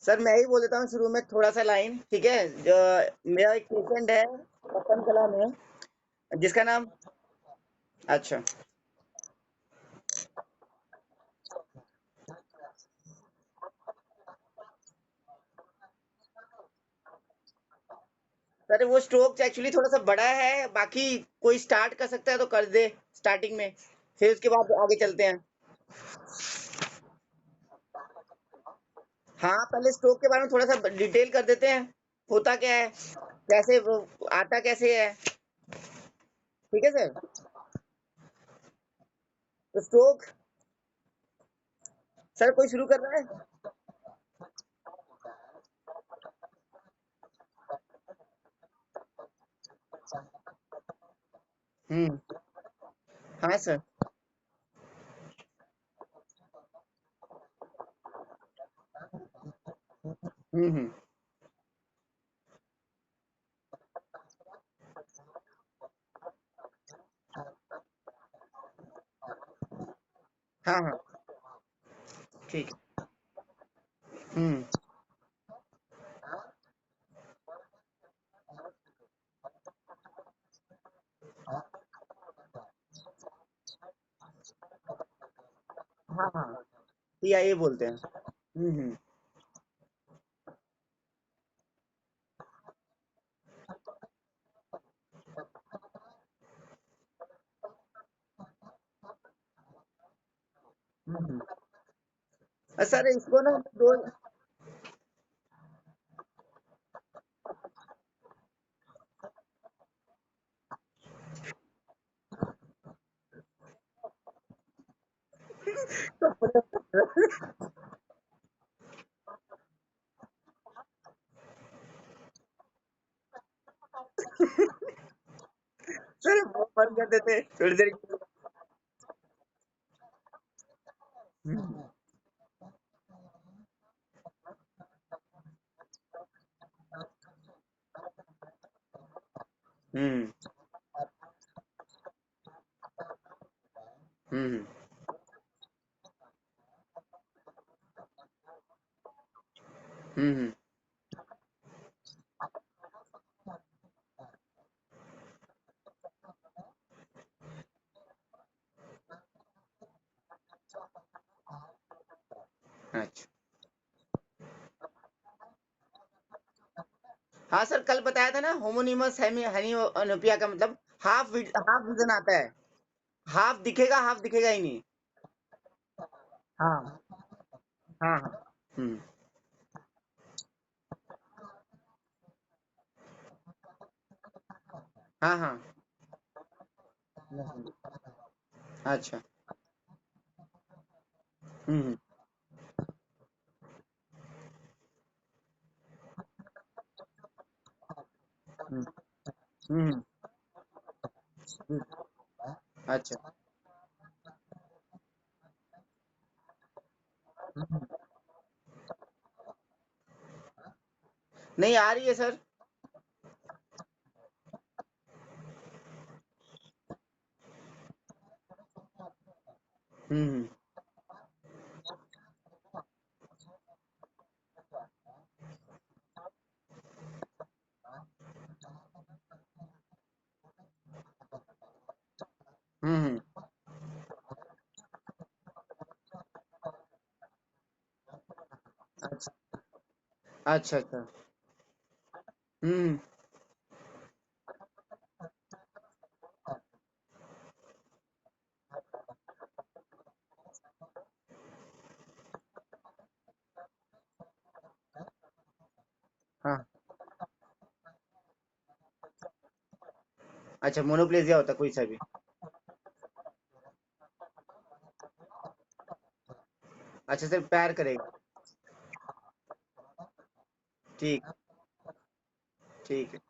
Sir मैं ही बोल देता हूँ शुरू में थोड़ा सा लाइन, ठीक है। जो मेरा एक पेशेंट है रतन कला में, जिसका नाम, अच्छा सर, वो स्ट्रोक एक्चुअली थोड़ा सा बड़ा है, बाकी कोई स्टार्ट कर सकता है तो कर दे स्टार्टिंग में, फिर उसके बाद आगे चलते हैं। हाँ, पहले स्ट्रोक के बारे में थोड़ा सा डिटेल कर देते हैं, होता क्या है, कैसे वो आता कैसे है। ठीक है सर। तो स्ट्रोक, सर कोई शुरू कर रहा है? हम्म। हाँ सर। हम्म। हाँ हाँ। ठीक है। हम्म। हाँ हाँ, CIA बोलते हैं। हम्म। हम्म। सर इसको ना दो, सर वो बंद कर देते थोड़ी देर के लिए। हम्म। हम्म। हम्म। हम्म। अच्छा। हाँ सर, कल बताया था ना, होमोनीमस हेनियोपिया का मतलब हाफ विजन आता है, हाफ दिखेगा, हाफ दिखेगा ही नहीं। हाँ हाँ हाँ। हम्म। हाँ हाँ। अच्छा। हम्म। हम्म। हम्म। हम्म। अच्छा। हम्म। नहीं आ रही है सर। हम्म। हम्म। अच्छा अच्छा अच्छा। हम्म। हाँ। अच्छा, मोनोप्लेजिया होता है कोई सा भी। अच्छा सर, पैर करेगा। ठीक। ठीक है।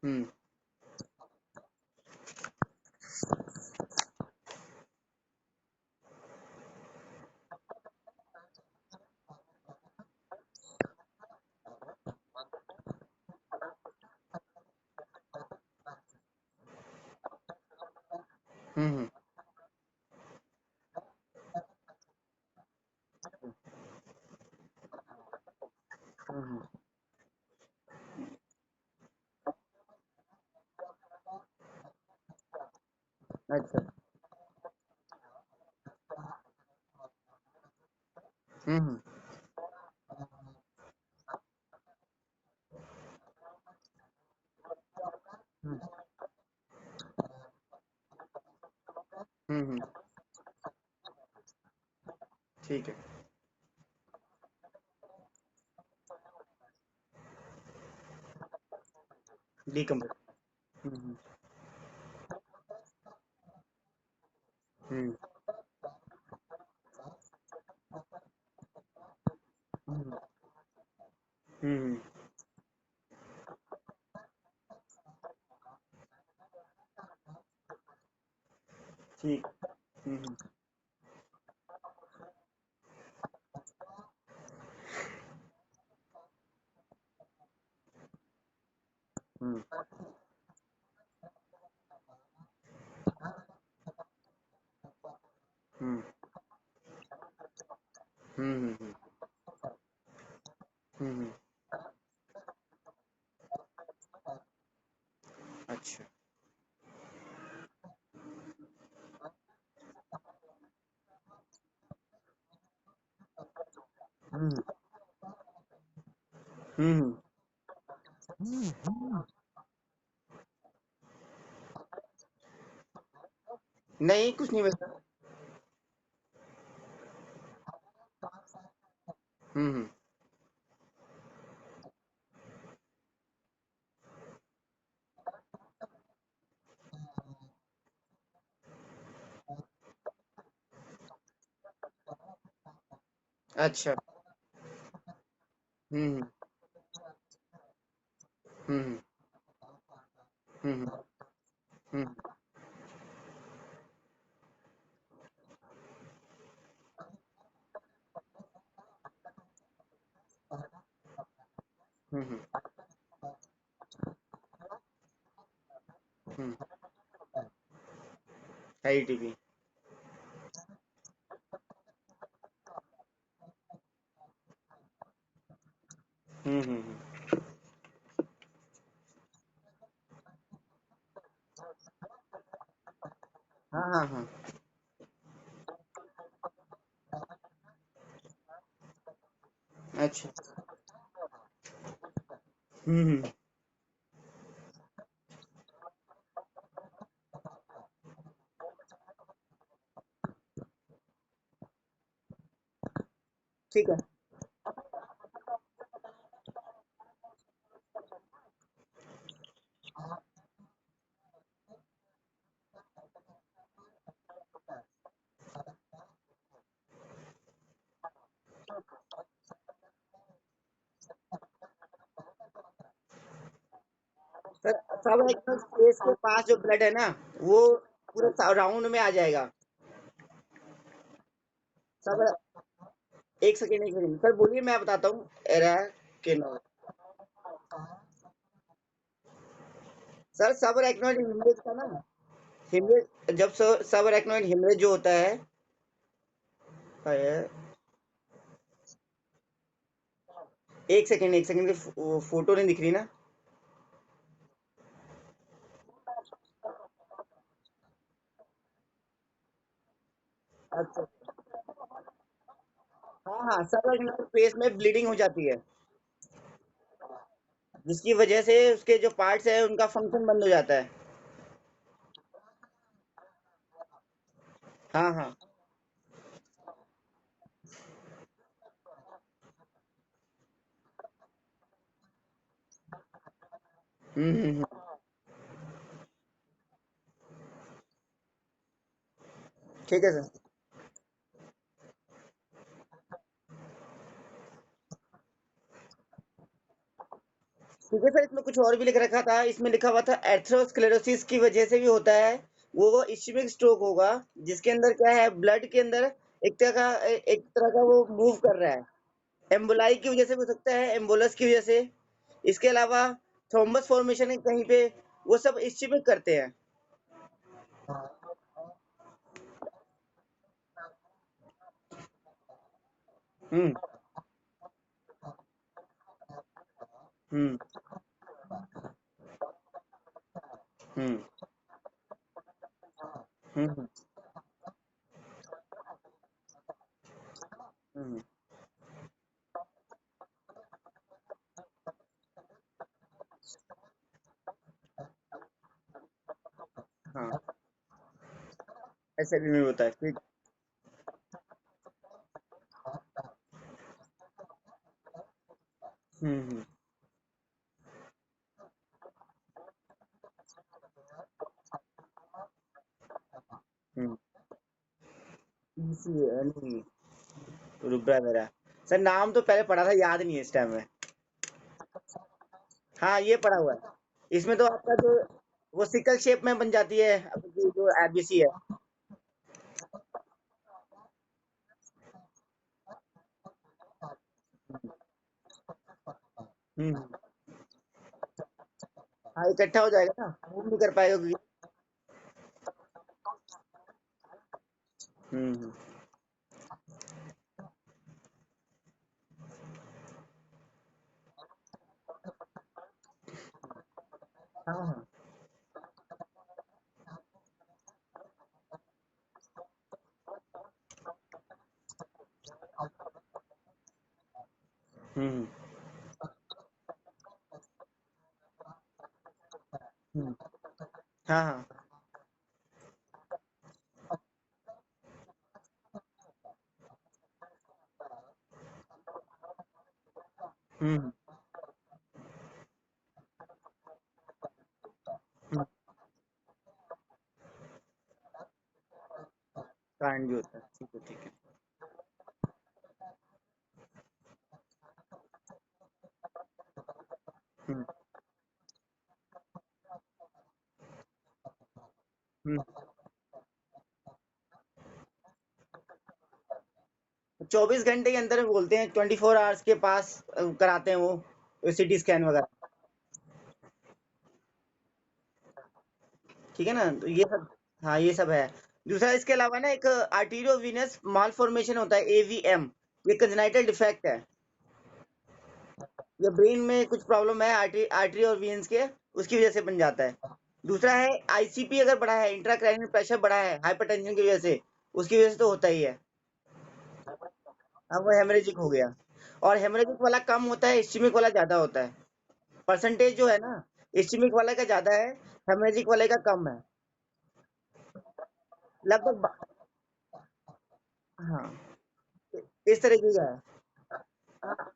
हम्म। हम्म। अच्छा। हम्म। हम्म। हम्म। ठीक है। डीकम्पोज। हम्म। हम्म। हम्म। हम्म। ठीक। हम्म। हम्म। हम्म। हम्म। हम्म। अच्छा। हम्म। हम्म। नहीं, कुछ नहीं बता। हम्म। अच्छा। हम्म। हम्म। हम्म। हम्म। हम्म। हम्म। आईटीबी। हम्म। हाँ हाँ हाँ। अच्छा। हम्म। ठीक है। सर, सब एकदम फेस के पास जो ब्लड है ना, वो पूरे राउंड में आ जाएगा। सब। एक सेकेंड, एक सेकेंड सर, बोलिए, मैं बताता हूँ। एरा के नौ। सर, सब एराक्नोइड हेमरेज का ना, हेमरेज जब सब एराक्नोइड हेमरेज जो होता है। एक सेकेंड, एक सेकेंड, फोटो नहीं दिख रही ना। अच्छा। हाँ हाँ, सब एराक्नोइड फेस में ब्लीडिंग हो जाती है, जिसकी वजह से उसके जो पार्ट्स है उनका फंक्शन बंद हो जाता है। हाँ हाँ। हम्म। ठीक है सर। ठीक है सर, इसमें कुछ और भी लिख रखा था, इसमें लिखा हुआ था एर्थरोस्क्लेरोसिस की वजह से भी होता है। वो इश्यमिक स्ट्रोक होगा, जिसके अंदर क्या है, ब्लड के अंदर एक तरह का वो मूव कर रहा है। एम्बोलाई की वजह से भी हो सकता है, एम्बोलस की वजह से। इसके अलावा थ्रोम्बस फॉर्मेशन है कहीं पे, वो सब इश्यमिक करते हैं। हम्म। हम्म। हम्म। हम्म हम्म, हाँ ऐसे भी में होता है फिर। हम्म हम्म नहीं, रुब्रा मेरा सर नाम तो पहले पढ़ा था, याद नहीं है इस टाइम में। हाँ ये पढ़ा हुआ है। इसमें तो आपका जो वो सिकल शेप में बन जाती है आपकी जो एबीसी है। हम्म हाँ इकट्ठा हो जाएगा ना, मूव नहीं कर पाएगा क्योंकि। हम्म हाँ हाँ। हम्म हम्म, हाँ हाँ। हम्म हम्म, कांड भी होता है, ठीक है ठीक है। हम्म हम्म 24 घंटे के अंदर बोलते हैं, 24 आवर्स के पास कराते हैं वो सिटी स्कैन वगैरह। ठीक है ना, तो ये सब। हाँ ये सब है। दूसरा इसके अलावा ना एक आर्टीरियो वीनस माल फॉर्मेशन होता है, एवीएम। ये कंजेनाइटल डिफेक्ट है। ये ब्रेन में कुछ प्रॉब्लम है आर्टरी आर्टरी और वीन्स के, उसकी वजह से बन जाता है। दूसरा है आईसीपी अगर बढ़ा है, इंट्राक्रैनियल प्रेशर बढ़ा है हाइपरटेंशन की वजह से, उसकी वजह से तो होता ही है। अब वो हेमरेजिक हो गया। और हेमरेजिक वाला कम होता है, इस्चेमिक वाला ज्यादा होता है। परसेंटेज जो है ना, इस्चेमिक वाले का ज्यादा है, हेमरेजिक वाले का कम है। लगभग हाँ इस तरीके का है। हाँ,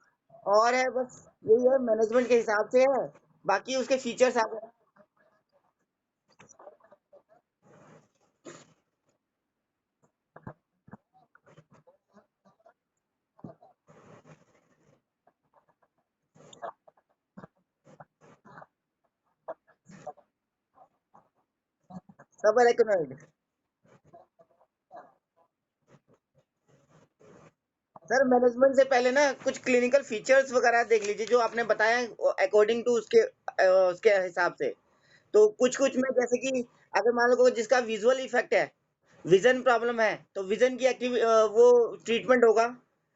और है बस यही है, मैनेजमेंट के हिसाब से है। बाकी उसके फीचर्स आप सब इलेक्ट्रॉनिक। सर मैनेजमेंट से पहले ना कुछ क्लिनिकल फीचर्स वगैरह देख लीजिए जो आपने बताया, अकॉर्डिंग टू उसके हिसाब से। तो कुछ कुछ में जैसे कि अगर मान लो कोई जिसका विजुअल इफेक्ट है, विजन प्रॉब्लम है, तो विजन की वो ट्रीटमेंट होगा।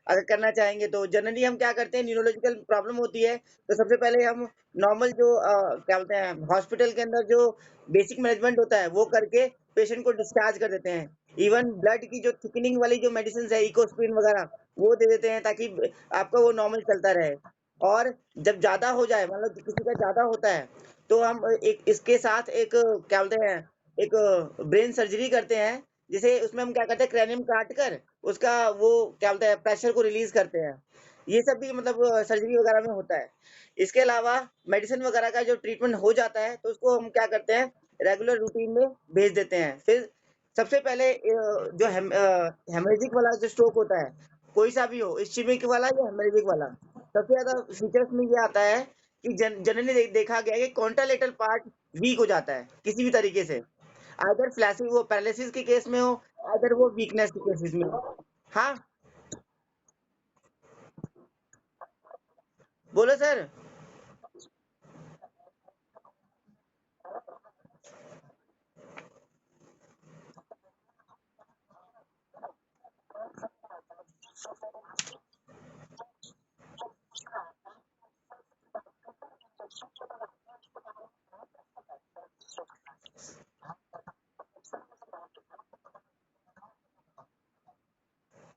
अगर करना चाहेंगे तो जनरली हम क्या करते हैं, न्यूरोलॉजिकल प्रॉब्लम होती है तो सबसे पहले हम नॉर्मल जो क्या बोलते हैं हॉस्पिटल के अंदर जो बेसिक मैनेजमेंट होता है वो करके पेशेंट को डिस्चार्ज कर देते हैं। इवन ब्लड की जो थिकनिंग वाली जो मेडिसिन है, इकोस्प्रिन वगैरह, वो दे देते हैं ताकि आपका वो नॉर्मल चलता रहे। और जब ज्यादा हो जाए, मान लो किसी का ज्यादा होता है, तो हम एक इसके साथ एक क्या बोलते हैं, एक ब्रेन सर्जरी करते हैं। जिसे उसमें हम क्या करते हैं, क्रैनियम काट कर उसका वो क्या बोलते हैं प्रेशर को रिलीज करते हैं। ये सब भी मतलब सर्जरी वगैरह में होता है। इसके अलावा मेडिसिन वगैरह का जो ट्रीटमेंट हो जाता है तो उसको हम क्या करते हैं, रेगुलर रूटीन में भेज देते हैं। फिर सबसे पहले जो हेमरेजिक वाला जो स्ट्रोक होता है, कोई सा भी हो, इस्चेमिक वाला या हेमरेजिक वाला, सबसे ज्यादा फीचर्स में ये आता है कि जनरली देखा गया है कि कॉन्ट्रालेटरल पार्ट वीक हो जाता है किसी भी तरीके से। अगर फ्लैसिंग वो पैरालिसिस के केस में हो, अगर वो वीकनेस के केसेस में हो। हाँ बोलो सर।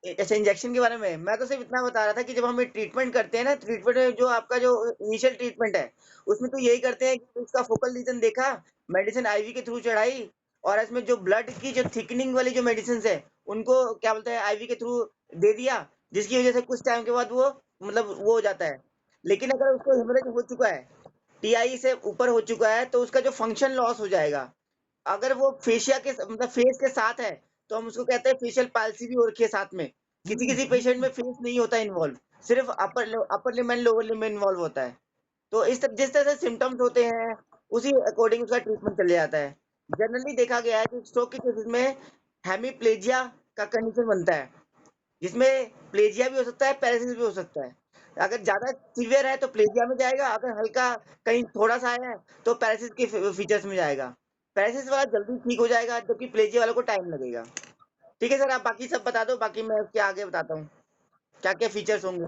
अच्छा, इंजेक्शन के बारे में मैं तो सिर्फ इतना बता रहा था कि जब हम ट्रीटमेंट करते हैं ना, ट्रीटमेंट में जो आपका जो इनिशियल ट्रीटमेंट है, उसमें तो यही करते हैं कि उसका फोकल रीजन देखा, मेडिसिन आईवी के थ्रू चढ़ाई, और इसमें जो ब्लड की जो थिकनिंग वाली जो मेडिसिन है, उनको क्या बोलते हैं आईवी के थ्रू दे दिया, जिसकी वजह से कुछ टाइम के बाद वो मतलब वो हो जाता है। लेकिन अगर उसको हेमरेज हो चुका है, टीआई से ऊपर हो चुका है, तो उसका जो फंक्शन लॉस हो जाएगा। अगर वो फेशिया के मतलब फेस के साथ है, तो हम उसको कहते हैं फेशियल पाल्सी भी हो रखी है साथ में। किसी किसी पेशेंट में फेस नहीं होता इन्वॉल्व, सिर्फ upper limb and lower limb involve होता है। तो जिस तरह से सिम्टम्स होते हैं, उसी अकॉर्डिंग उसका ट्रीटमेंट चल जाता है। जनरली देखा गया है कि स्ट्रोक के केसेस में हेमीप्लेजिया का कंडीशन बनता है, जिसमें प्लेजिया भी हो सकता है, पैरालिसिस भी हो सकता है। अगर ज्यादा सीवियर है तो प्लेजिया में जाएगा, अगर हल्का कहीं थोड़ा सा है तो पैरालिसिस के फीचर्स में जाएगा। पैरालिसिस वाला जल्दी ठीक हो जाएगा, जबकि प्लेजिया वाले को टाइम लगेगा। ठीक है सर, आप बाकी सब बता दो, बाकी मैं उसके आगे बताता हूँ क्या क्या फीचर्स होंगे।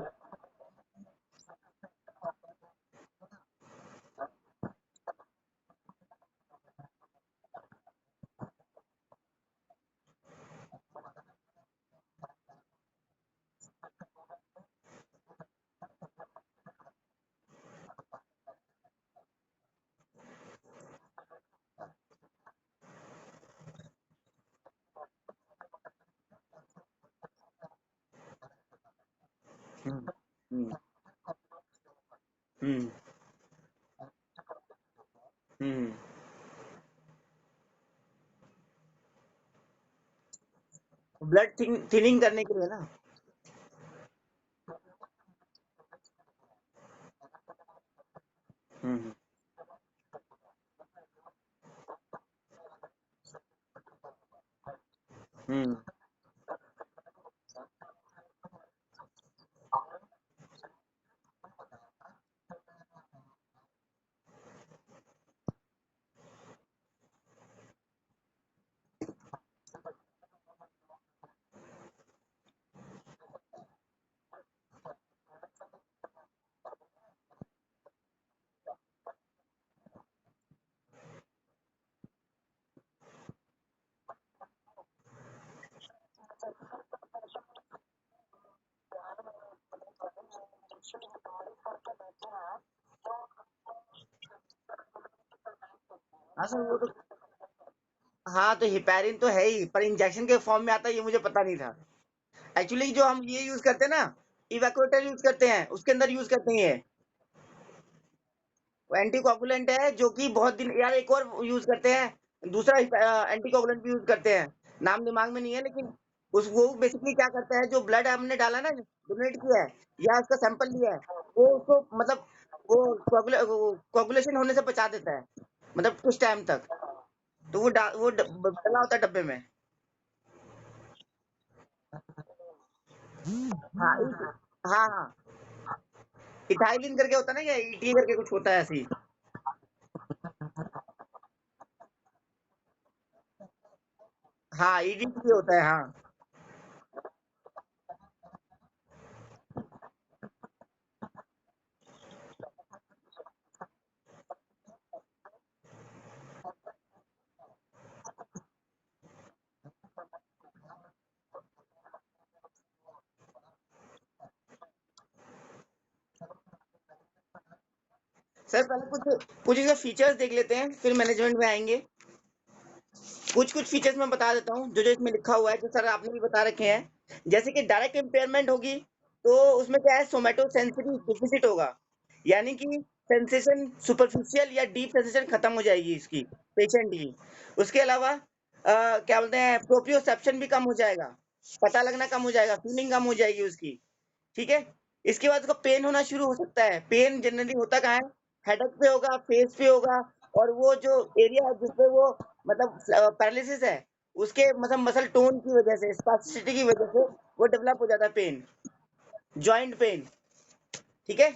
हम्म हम्म हम्म हम्म ब्लड थिनिंग करने के लिए ना। हम्म हम्म हाँ सर, वो तो हाँ, तो हिपैरिन तो है ही, पर इंजेक्शन के फॉर्म में आता है ये मुझे पता नहीं था। एक्चुअली जो हम ये यूज करते हैं ना, इवैक्यूएटर यूज करते हैं, उसके अंदर यूज करते हैं। एंटीकोगुलेंट है जो कि बहुत दिन, यार एक और यूज करते हैं, दूसरा एंटीकोगुलेंट भी यूज करते हैं, नाम दिमाग में नहीं है लेकिन उस वो बेसिकली क्या करता है, जो ब्लड हमने डाला ना, डोनेट किया है या उसका सैंपल लिया है, वो उसको मतलब वो कोगुलेशन होने से बचा देता है, मतलब कुछ टाइम तक। तो वो डला होता है डब्बे में। हाँ हाँ हाँ, इथाइलिन करके होता है ना, या ईटी करके कुछ होता है ऐसे ही। हाँ, ईडीटी होता है, हाँ। सर पहले कुछ कुछ इसके फीचर्स देख लेते हैं, फिर मैनेजमेंट में आएंगे। कुछ कुछ फीचर्स मैं बता देता हूँ जो जो इसमें लिखा हुआ है, जो सर आपने भी बता रखे हैं। जैसे कि डायरेक्ट इम्पेयरमेंट होगी, तो उसमें क्या है, सोमेटो सेंसरी डिफिसिट होगा, यानी कि सेंसेशन सुपरफिशियल या डीप सेंसेशन खत्म हो जाएगी इसकी, पेशेंट की। उसके अलावा क्या बोलते हैं, प्रोप्रियोसेप्शन भी कम हो जाएगा, पता लगना कम हो जाएगा, फीलिंग कम हो जाएगी उसकी। ठीक है। इसके बाद उसका पेन होना शुरू हो सकता है। पेन जनरली होता कहाँ है, हेडेक पे होगा, फेस पे होगा, और वो जो एरिया है जिसपे वो मतलब पैरालिसिस है, उसके मतलब मसल टोन की वजह से, स्पास्टिसिटी की वजह से वो डेवलप हो जाता है पेन, जॉइंट पेन। ठीक है,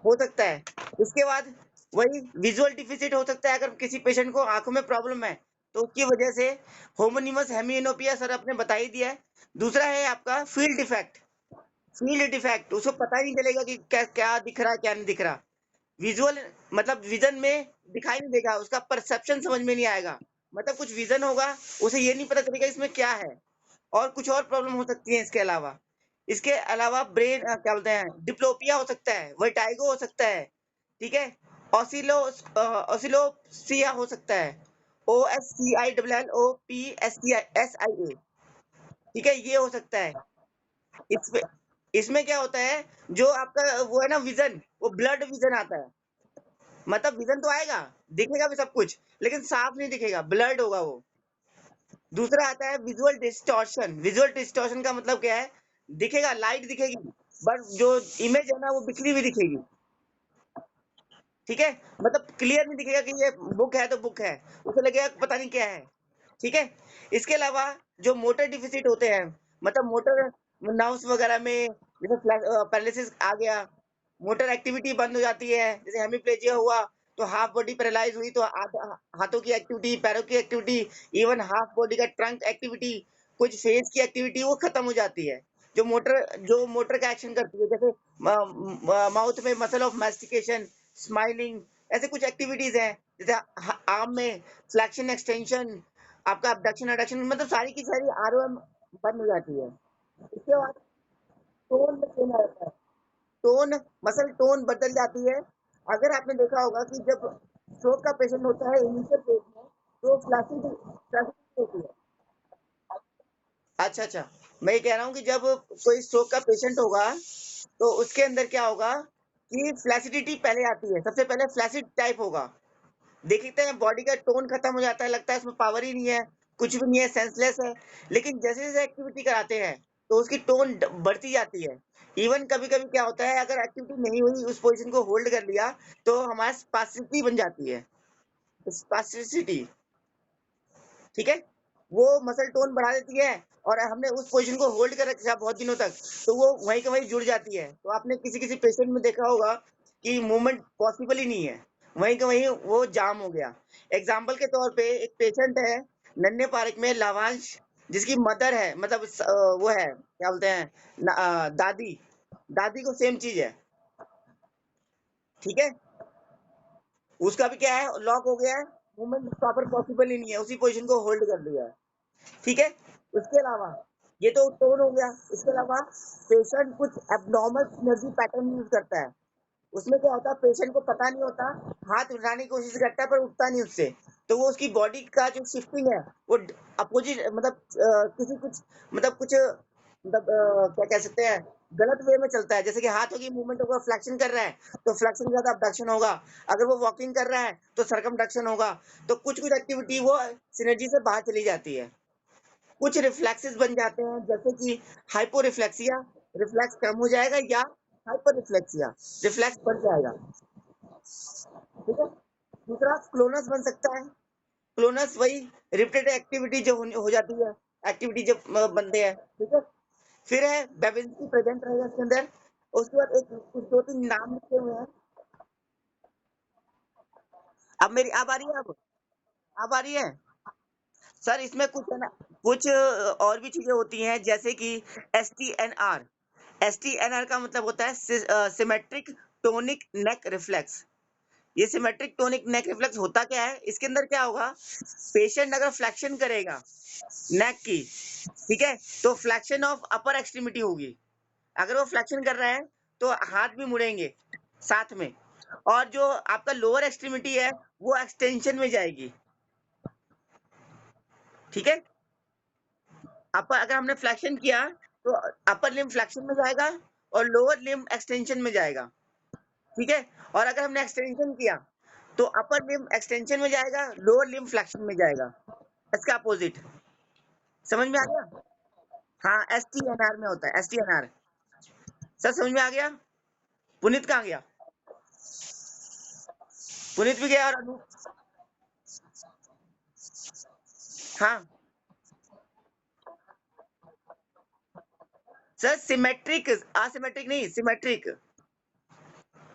हो सकता है। इसके बाद वही विजुअल डिफिसिट हो सकता है, अगर किसी पेशेंट को आंखों में प्रॉब्लम है, तो उसकी वजह से होमोनिमस हेमियोनोपिया सर आपने बता ही दिया है। दूसरा है आपका फील्ड डिफेक्ट। फील्ड डिफेक्ट, उसको पता ही नहीं चलेगा कि क्या क्या दिख रहा है, क्या नहीं दिख रहा। विजुअल मतलब विजन में दिखाई नहीं देगा, उसका परसेप्शन समझ में नहीं आएगा, मतलब कुछ विजन होगा, उसे ये नहीं पता चलेगा इसमें क्या है। और कुछ और प्रॉब्लम हो सकती है इसके अलावा। इसके अलावा ब्रेन क्या बोलते हैं, डिप्लोपिया हो सकता है, वर्टाइगो हो सकता है, ठीक है? ऑसिलोप्सिया हो सकता है, OSCILLOPSIA, ठीक है? ये हो सकता है। इसमें इसमें क्या होता है, जो आपका वो है ना विजन, वो ब्लड विजन आता है। मतलब विजन तो आएगा, दिखेगा भी सब कुछ, लेकिन साफ नहीं दिखेगा, ब्लर्ड होगा वो। दूसरा आता है विजुअल डिस्टॉर्शन। विजुअल डिस्टॉर्शन का मतलब क्या है, दिखेगा, लाइट दिखेगी, बट जो इमेज है ना वो बिखरी हुई दिखेगी, ठीक है? मतलब क्लियर नहीं दिखेगा कि ये बुक है तो बुक है, उसे लगेगा पता नहीं क्या है, ठीक है? इसके अलावा जो मोटर डिफिसिट होते हैं, मतलब मोटर नर्व्स वगैरह में जैसे पैरालिसिस आ गया, मोटर एक्टिविटी बंद हो जाती है, जैसे हेमिप्लेजिया हुआ तो हाफ बॉडी पैरालाइज हुई, तो हाथों की एक्टिविटी, पैरों की एक्टिविटी, इवन हाफ बॉडी का ट्रंक एक्टिविटी, कुछ फेस की एक्टिविटी वो खत्म हो जाती है। जो मोटर का एक्शन करती है, जैसे माउथ में मसल ऑफ मास्टिकेशन, स्माइलिंग, ऐसे कुछ एक्टिविटीज हैं, जैसे आर्म में फ्लेक्शन एक्सटेंशन, आपका abduction एडक्शन, मतलब सारी की सारी आरओएम बंद हो जाती है। इसके बाद टोन में चेंज आता है, टोन, मसल टोन बदल जाती है। अगर आपने देखा होगा कि जब स्ट्रोक का पेशेंट होता है इनिशियल फेज में, तो फ्लैसिड होती है। अच्छा अच्छा, मैं ये कह रहा हूँ कि जब कोई स्ट्रोक का पेशेंट होगा तो उसके अंदर क्या होगा कि फ्लैसिडिटी पहले आती है, सबसे पहले फ्लैसिड टाइप होगा। देखते हैं बॉडी का टोन खत्म हो जाता है, लगता है उसमें पावर ही नहीं है, कुछ भी नहीं है, सेंसलेस है। लेकिन जैसे जैसे एक्टिविटी कराते हैं तो उसकी टोन बढ़ती जाती है। इवन कभी कभी क्या होता है, अगर एक्टिविटी नहीं हुई, उस पोजीशन को होल्ड कर लिया, तो हमारे स्पास्टिसिटी बन जाती है, स्पास्टिसिटी, ठीक है? वो मसल टोन बढ़ा देती है, और हमने उस पोजीशन को होल्ड कर रखा बहुत दिनों तक, तो वो वहीं के वहीं जुड़ जाती है। तो आपने किसी किसी पेशेंट में देखा होगा कि मूवमेंट पॉसिबल ही नहीं है, वहीं के वहीं वो जाम हो गया। एग्जाम्पल के तौर पे एक पेशेंट है नन्हे पार्क में, लावांश, जिसकी मदर है, मतलब वो है क्या बोलते हैं, दादी, दादी को सेम चीज है, ठीक है? उसका भी क्या है, लॉक हो गया है, मूवमेंट प्रॉपर पॉसिबल ही नहीं है, उसी पोजीशन को होल्ड कर लिया है, ठीक है? उसके अलावा ये तो टोन हो गया। इसके अलावा पेशेंट कुछ एब्नॉर्मल एनर्जी पैटर्न यूज करता है। उसमें क्या होता है, पेशेंट को पता नहीं होता, हाथ उठाने की कोशिश करता है पर उठता नहीं उससे, तो वो उसकी बॉडी का जो शिफ्टिंग है वो अपोजिट, मतलब किसी कुछ, मतलब कुछ, मतलब क्या कह सकते हैं, गलत वे में चलता है। जैसे कि हाथों की मूवमेंट होगा, फ्लेक्शन कर रहा है तो फ्लेक्शन ज्यादा abduction होगा, अगर वो वॉकिंग कर रहा है तो सरकमडक्शन होगा। तो कुछ कुछ एक्टिविटी वो सिनर्जी से बाहर चली जाती है। कुछ रिफ्लेक्सेस बन जाते हैं, जैसे कि हाइपो रिफ्लेक्सिया, रिफ्लेक्स कम हो जाएगा, या हाइपर रिफ्लेक्सिया, रिफ्लेक्स बढ़ जाएगा, ठीक है? दूसरा क्लोनस बन सकता है। क्लोनस वही रिपीटेड एक्टिविटी जो हो जाती है, एक्टिविटी जब बनते हैं, ठीक है? फिर है बेबिन्स्की प्रेजेंट रहेगा इसके अंदर। उसके बाद एक कुछ दो तीन नाम लिखे हुए हैं। अब मेरी अब आ रही है, अब आ रही है। सर इसमें कुछ है ना, कुछ और भी चीजें होती हैं, जैसे कि STNR। STNR का मतलब होता है सिमेट्रिक टोनिक नेक रिफ्लेक्स। ये सिमेट्रिक टोनिक नेक रिफ्लेक्स होता क्या है, इसके अंदर क्या होगा, पेशेंट अगर फ्लेक्शन करेगा नेक की, ठीक है, तो फ्लेक्शन ऑफ अपर एक्सट्रीमिटी होगी। अगर वो फ्लेक्शन कर रहा है तो हाथ भी मुड़ेंगे साथ में, और जो आपका लोअर एक्सट्रीमिटी है वो एक्सटेंशन में जाएगी, ठीक है? अपर अगर हमने फ्लेक्शन किया तो अपर लिम्ब फ्लेक्शन में जाएगा और लोअर लिम्ब एक्सटेंशन में जाएगा, ठीक है? और अगर हमने एक्सटेंशन किया तो अपर लिम्ब एक्सटेंशन में जाएगा, लोअर लिम्ब फ्लेक्शन में जाएगा, इसका अपोजिट। समझ में आ गया? हाँ, STNR में होता है, STNR। सर समझ में आ गया? पुनीत कहाँ गया? पुनीत भी गया, और अनु? हाँ सर, सिमेट्रिक, असिमेट्रिक नहीं, सिमेट्रिक,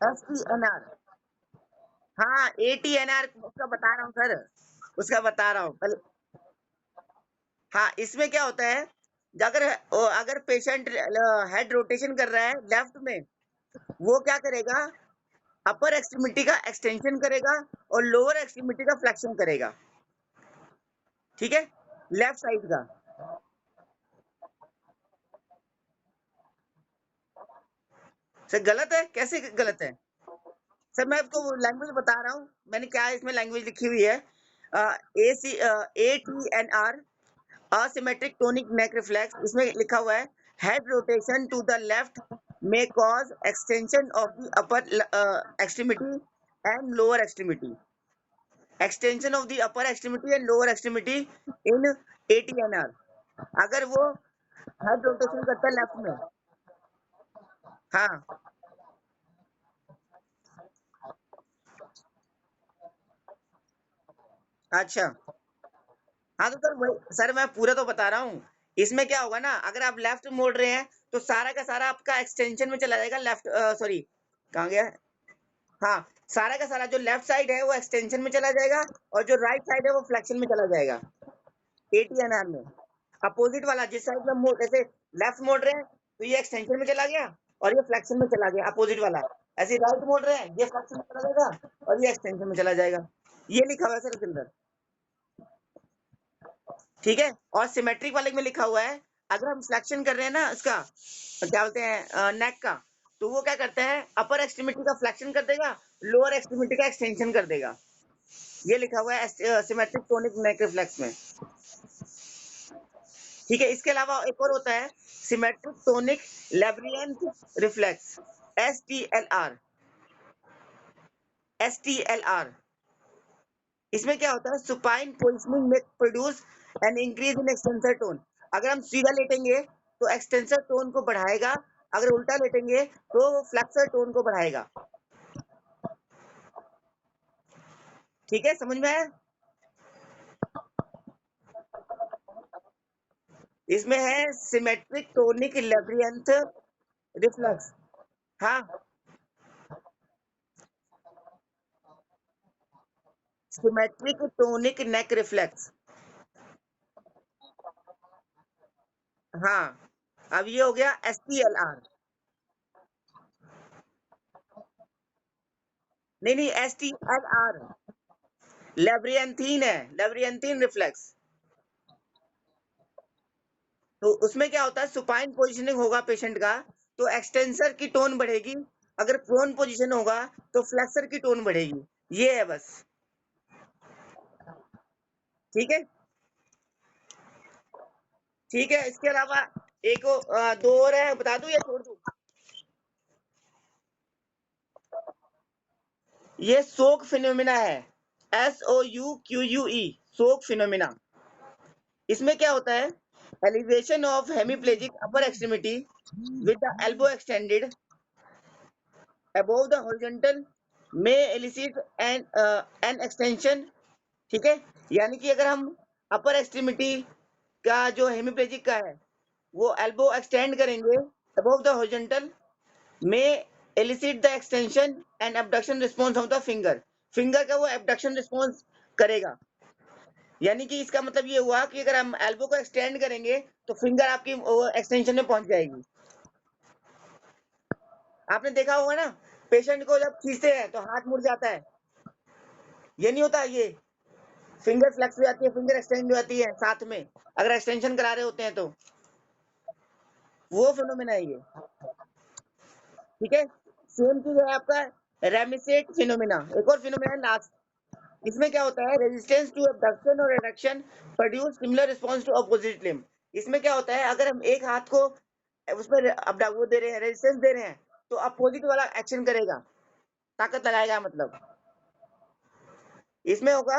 STNR। हाँ, ATNR उसका बता रहा हूँ सर, उसका बता रहा हूँ कल। हाँ, इसमें क्या होता है, अगर अगर पेशेंट हेड रोटेशन कर रहा है लेफ्ट में, वो क्या करेगा, अपर एक्सट्रीमिटी का एक्सटेंशन करेगा और लोअर एक्सट्रीमिटी का फ्लेक्शन करेगा, ठीक है, लेफ्ट साइड का। सर गलत है, कैसे गलत है? सर मैं आपको लैंग्वेज बता रहा हूँ, मैंने क्या इसमें लैंग्वेज लिखी हुई है। ATNR asymmetric tonic neck reflex, इसमें लिखा हुआ है head rotation to the left may cause extension of the upper extremity and lower extremity, extension of the upper extremity and lower extremity in ATNR। अगर वो head rotation करता है left में। हाँ, अच्छा। हाँ तो सर वही सर मैं पूरा तो बता रहा हूँ। इसमें क्या होगा ना, अगर आप लेफ्ट मोड़ रहे हैं तो सारा का सारा आपका एक्सटेंशन में चला जाएगा, लेफ्ट सॉरी कहाँ गया? हाँ, सारा का सारा जो लेफ्ट साइड है वो एक्सटेंशन में चला जाएगा और जो राइट साइड है वो फ्लेक्शन में चला जाएगा। ATNR में अपोजिट वाला जिस साइड में मोड़, जैसे लेफ्ट मोड़ रहे हैं तो ये एक्सटेंशन में चला गया और ये फ्लेक्शन में चला गया अपोजिट वाला। ऐसे राइट मोड़ रहे हैं, ये फ्लेक्शन में चला जाएगा और ये एक्सटेंशन में चला जाएगा। ये लिखा हुआ है सर उसके अंदर, ठीक है। और सिमेट्रिक वाले में लिखा हुआ है, अगर हम फ्लेक्शन कर रहे हैं ना इसका, क्या बोलते हैं, नेक का, तो वो क्या करता है, अपर एक्सट्रीमिटी का फ्लेक्शन कर देगा, लोअर एक्सट्रीमिटी का एक्सटेंशन कर देगा। ये लिखा हुआ है सिमेट्रिक टोनिक नेक रिफ्लेक्स में, ठीक है। इसके अलावा एक और होता है symmetric tonic labyrinth reflex, STLR। STLR इसमें क्या होता है, सुपाइन पोजिशनिंग में produce an increase in extensor tone. अगर हम सीधा लेटेंगे तो एक्सटेंसर टोन को बढ़ाएगा, अगर उल्टा लेटेंगे तो फ्लेक्सर टोन को बढ़ाएगा। ठीक है, समझ में आया? इसमें है सिमेट्रिक टोनिक लेब्रियंथ रिफ्लेक्स। हाँ, सिमेट्रिक टोनिक नेक रिफ्लेक्स। हाँ, अब ये हो गया STLR। नहीं नहीं, STLR लेब्रियंथीन है, लेब्रियंथीन रिफ्लेक्स। तो उसमें क्या होता है, सुपाइन पोजीशनिंग होगा पेशेंट का तो एक्सटेंसर की टोन बढ़ेगी, अगर प्रोन पोजीशन होगा तो फ्लेक्सर की टोन बढ़ेगी। ये है बस, ठीक है। ठीक है, इसके अलावा एक दो और है, बता दूं या छोड़ दूं? ये सोक फिनोमिना है, SOUQUE, सोक फिनोमिना। इसमें क्या होता है, elevation of hemiplegic upper extremity with the elbow extended above the horizontal may elicit an extension, ठीक है। यानी कि अगर हम अपर एक्सट्रीमिटी का जो हेमीप्लेजिक का है वो एल्बो एक्सटेंड करेंगे above the horizontal may elicit the extension and abduction response of the finger, finger का वो abduction response करेगा। यानी कि इसका मतलब ये हुआ कि अगर हम एल्बो को एक्सटेंड करेंगे तो फिंगर आपकी एक्सटेंशन में पहुंच जाएगी। आपने देखा होगा ना, पेशेंट को जब खींचते हैं तो हाथ मुड़ जाता है, ये नहीं होता, ये फिंगर फ्लेक्स हो जाती है, फिंगर एक्सटेंड हो जाती है साथ में, अगर एक्सटेंशन करा रहे होते हैं तो वो फिनोमेना है ये, ठीक है। सेम चीज है आपका रेमिसेट फिनोमेना, एक और फिनोमेना है लास्ट। इसमें क्या होता है, रेजिस्टेंस टू एबडक्शन और adduction produce similar response to opposite limb. इसमें क्या होता है, अगर हम एक हाथ को उसमें वो दे रहे हैं, रेजिस्टेंस दे रहे हैं, तो अपोजिट वाला एक्शन करेगा, ताकत लगाएगा मतलब। इसमें होगा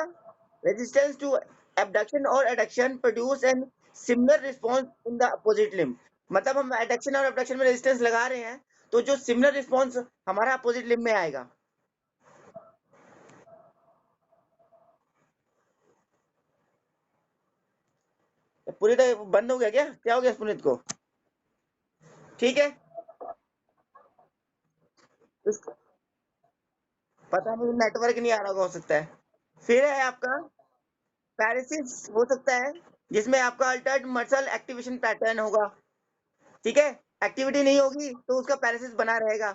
रेजिस्टेंस टू एबडक्शन और adduction produce an similar response in the opposite limb. मतलब हम एडक्शन और एबडक्शन में रेजिस्टेंस लगा रहे हैं तो जो सिमिलर रिस्पांस हमारा अपोजिट लिम्ब में आएगा। पूरी तरह बंद हो गया क्या, क्या हो गया पुनीत को? ठीक है, इस पता नहीं नेटवर्क नहीं आ रहा होगा, हो सकता है। फिर है आपका पैरासिस, हो सकता है जिसमें आपका अल्टर्ड मसल एक्टिवेशन पैटर्न होगा, ठीक है। एक्टिविटी नहीं होगी तो उसका पैरासिस बना रहेगा,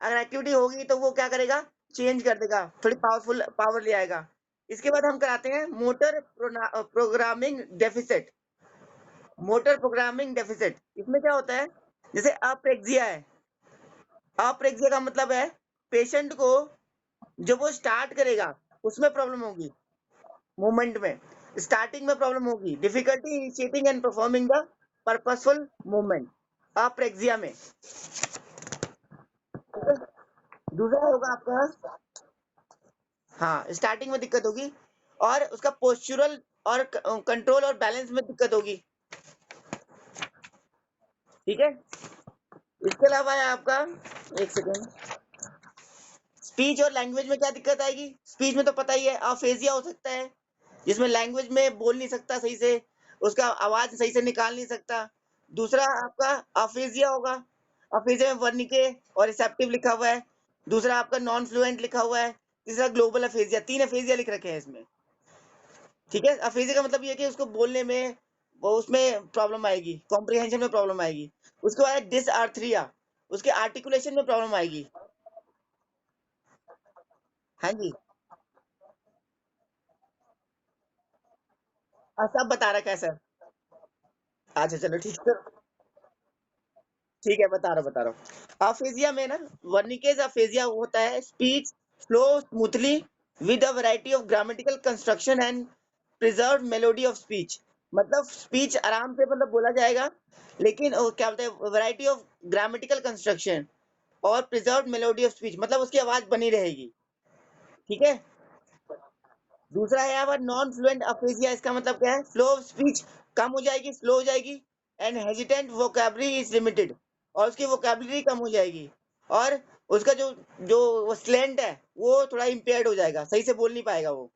अगर एक्टिविटी होगी तो वो क्या करेगा, चेंज कर देगा, थोड़ी पावरफुल पावर ले आएगा। इसके बाद हम कराते हैं motor programming deficit. Motor programming deficit इसमें क्या होता है, जैसे अप्रेक्सिया है, अप्रेक्सिया का मतलब है पेशेंट को जब वो स्टार्ट करेगा उसमें प्रॉब्लम होगी, मूवमेंट में स्टार्टिंग में प्रॉब्लम होगी, difficulty initiating and performing the purposeful movement apraxia में। ठीक है? दूसरा होगा आपका, हाँ स्टार्टिंग में दिक्कत होगी, और उसका पोस्चुरल और कंट्रोल और बैलेंस में दिक्कत होगी। ठीक है, इसके अलावा है आपका, एक सेकेंड, स्पीच और लैंग्वेज में क्या दिक्कत आएगी? स्पीच में तो पता ही है अफेजिया हो सकता है, जिसमें लैंग्वेज में बोल नहीं सकता सही से, उसका आवाज सही से निकाल नहीं सकता। दूसरा आपका अफेजिया होगा, अफेजिया में वर्निके और रिसेप्टिव लिखा हुआ है। दूसरा आपका नॉन फ्लुएंट लिखा हुआ है। तीसरा ग्लोबल अफेजिया, 3 अफेजिया लिख रखे हैं इसमें। ठीक है, अफेजिया का मतलब ये है कि उसको बोलने में, वो उसमें प्रॉब्लम आएगी, कॉम्प्रिहेंशन में प्रॉब्लम आएगी। उसके बाद डिसआर्थरिया, उसके आर्टिकुलेशन में प्रॉब्लम आएगी। हाँ जी, सब बता रखा है सर। अच्छा चलो ठीक है, ठीक है बता रहा हूँ। अफेजिया में ना, वर्निकेज अफेजिया होता है speech flow smoothly with a variety of grammatical construction and preserve melody of speech. मतलब स्पीच आराम से मतलब बोला जाएगा, लेकिन क्या बोलते हैं, वैरायटी ऑफ ग्रामेटिकल कंस्ट्रक्शन और प्रिजर्व मेलोडी ऑफ स्पीच, मतलब उसकी आवाज बनी रहेगी। ठीक है, दूसरा है यहाँ पर नॉन फ्लुएंट अफेजिया। इसका मतलब क्या है? फ्लो ऑफ स्पीच कम हो जाएगी, स्लो हो जाएगी, and hesitant vocabulary is limited, और उसकी वोकैबुलरी कम हो जाएगी, और उसका जो जो वो स्लैंट है वो थोड़ा इम्पेयर्ड हो जाएगा, सही से बोल नहीं पाएगा वो,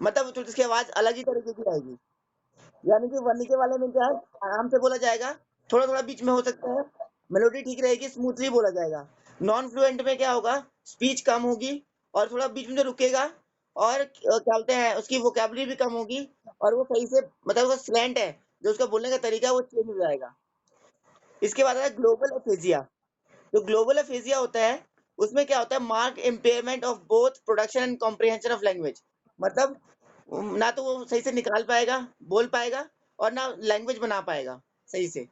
मतलब तो उसकी आवाज अलग ही तरीके की आएगी। यानी कि वर्निके वाले में क्या है, आराम से बोला जाएगा, थोड़ा थोड़ा बीच में हो सकता है, मेलोडी ठीक रहेगी, स्मूथली बोला जाएगा। नॉन फ्लुएंट में क्या होगा, स्पीच कम होगी, और थोड़ा बीच में रुकेगा, और क्या बोलते हैं, उसकी वोकैबुलरी भी कम होगी, और वो सही से, मतलब उसका स्लैंट है, जो उसका बोलने का तरीका है वो चेंज हो जाएगा। इसके बाद आता है ग्लोबल एफेजिया। जो ग्लोबल एफेजिया होता है, उसमें क्या होता है, mark impairment of both production and comprehension of language. मतलब ना तो वो सही से निकाल पाएगा, बोल पाएगा, और ना लैंग्वेज बना पाएगा सही से।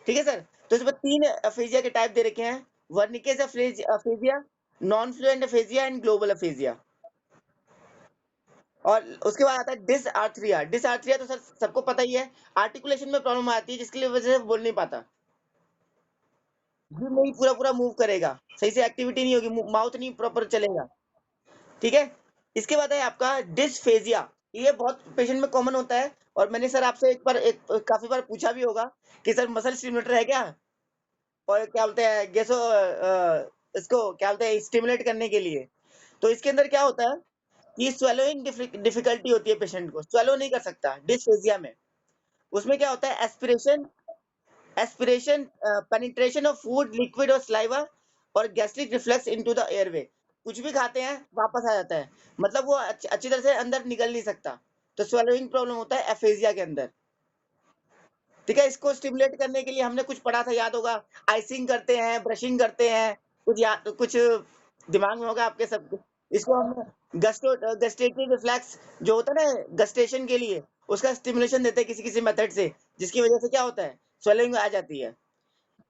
ठीक है सर, तो इसमें 3 अफेजिया के टाइप दे रखे हैं, Wernicke's aphasia, non fluent aphasia and global aphasia. और उसके बाद आता है डिसआर्थरिया। डिसआर्थरिया तो सर सबको पता ही है, आर्टिकुलेशन में प्रॉब्लम आती है, जिसकी वजह से बोल नहीं पाता, जी नहीं पूरा पूरा मूव करेगा, सही से एक्टिविटी नहीं होगी, माउथ नहीं प्रॉपर चलेगा। ठीक है, इसके बाद है आपका डिस्फेजिया। ये बहुत पेशेंट में कॉमन होता है, और मैंने सर आपसे एक काफी बार पूछा भी होगा कि सर मसल स्टिमुलेटर है क्या, और क्या बोलते हैं गैसो इसको क्या बोलते हैं स्टिमुलेट करने के लिए। तो इसके अंदर क्या होता है कि स्वेलोइंग डिफिकल्टी होती है, पेशेंट को स्वेलो नहीं कर सकता डिस्फेजिया में। उसमें क्या होता है, aspiration aspiration penetration of food liquid और सलाइवा, और gastric reflex into the airway. कुछ भी खाते हैं वापस आ जाता है, मतलब वो अच्छी तरह से अंदर निकल नहीं सकता। तो स्वेलोइंग प्रॉब्लम होता है एफेजिया के अंदर। ठीक है, इसको स्टिमुलेट करने के लिए हमने कुछ पढ़ा था, याद होगा, आइसिंग करते हैं, ब्रशिंग करते हैं, कुछ याद, कुछ दिमाग में होगा आपके सब। इसको हम गस्टेटिव रिफ्लेक्स जो होता है ना गस्टेशन के लिए, उसका स्टिमुलेशन देते हैं किसी किसी मेथड से, जिसकी वजह से क्या होता है, स्वेलिंग आ जाती है।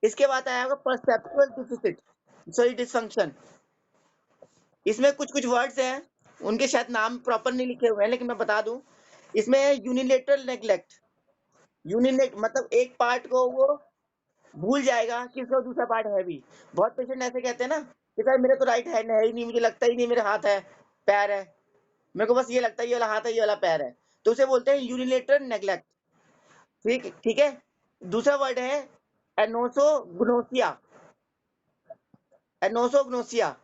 इसके बाद आया होगा परसेप्चुअल डिफिसिट, सॉरी डिसफंक्शन। इसमें कुछ कुछ वर्ड्स हैं, उनके शायद नाम प्रॉपर नहीं लिखे हुए हैं, लेकिन मैं बता दूं। इसमें यूनिलेटरल नेग्लेक्ट, यूनिलेट मतलब एक पार्ट को वो भूल जाएगा कि उसका दूसरा पार्ट है भी। बहुत पेशेंट ऐसे कहते हैं ना कि सर मेरे तो राइट हैंड है ही नहीं, मुझे लगता ही नहीं मेरे हाथ है, पैर है, मेरे को बस ये लगता है ये वाला हाथ है ये वाला पैर है। तो उसे बोलते हैं यूनिलेटरल नेग्लेक्ट। ठीक ठीक है, दूसरा वर्ड है एनोसोग्नोसिया। एनोसोग्नोसिया,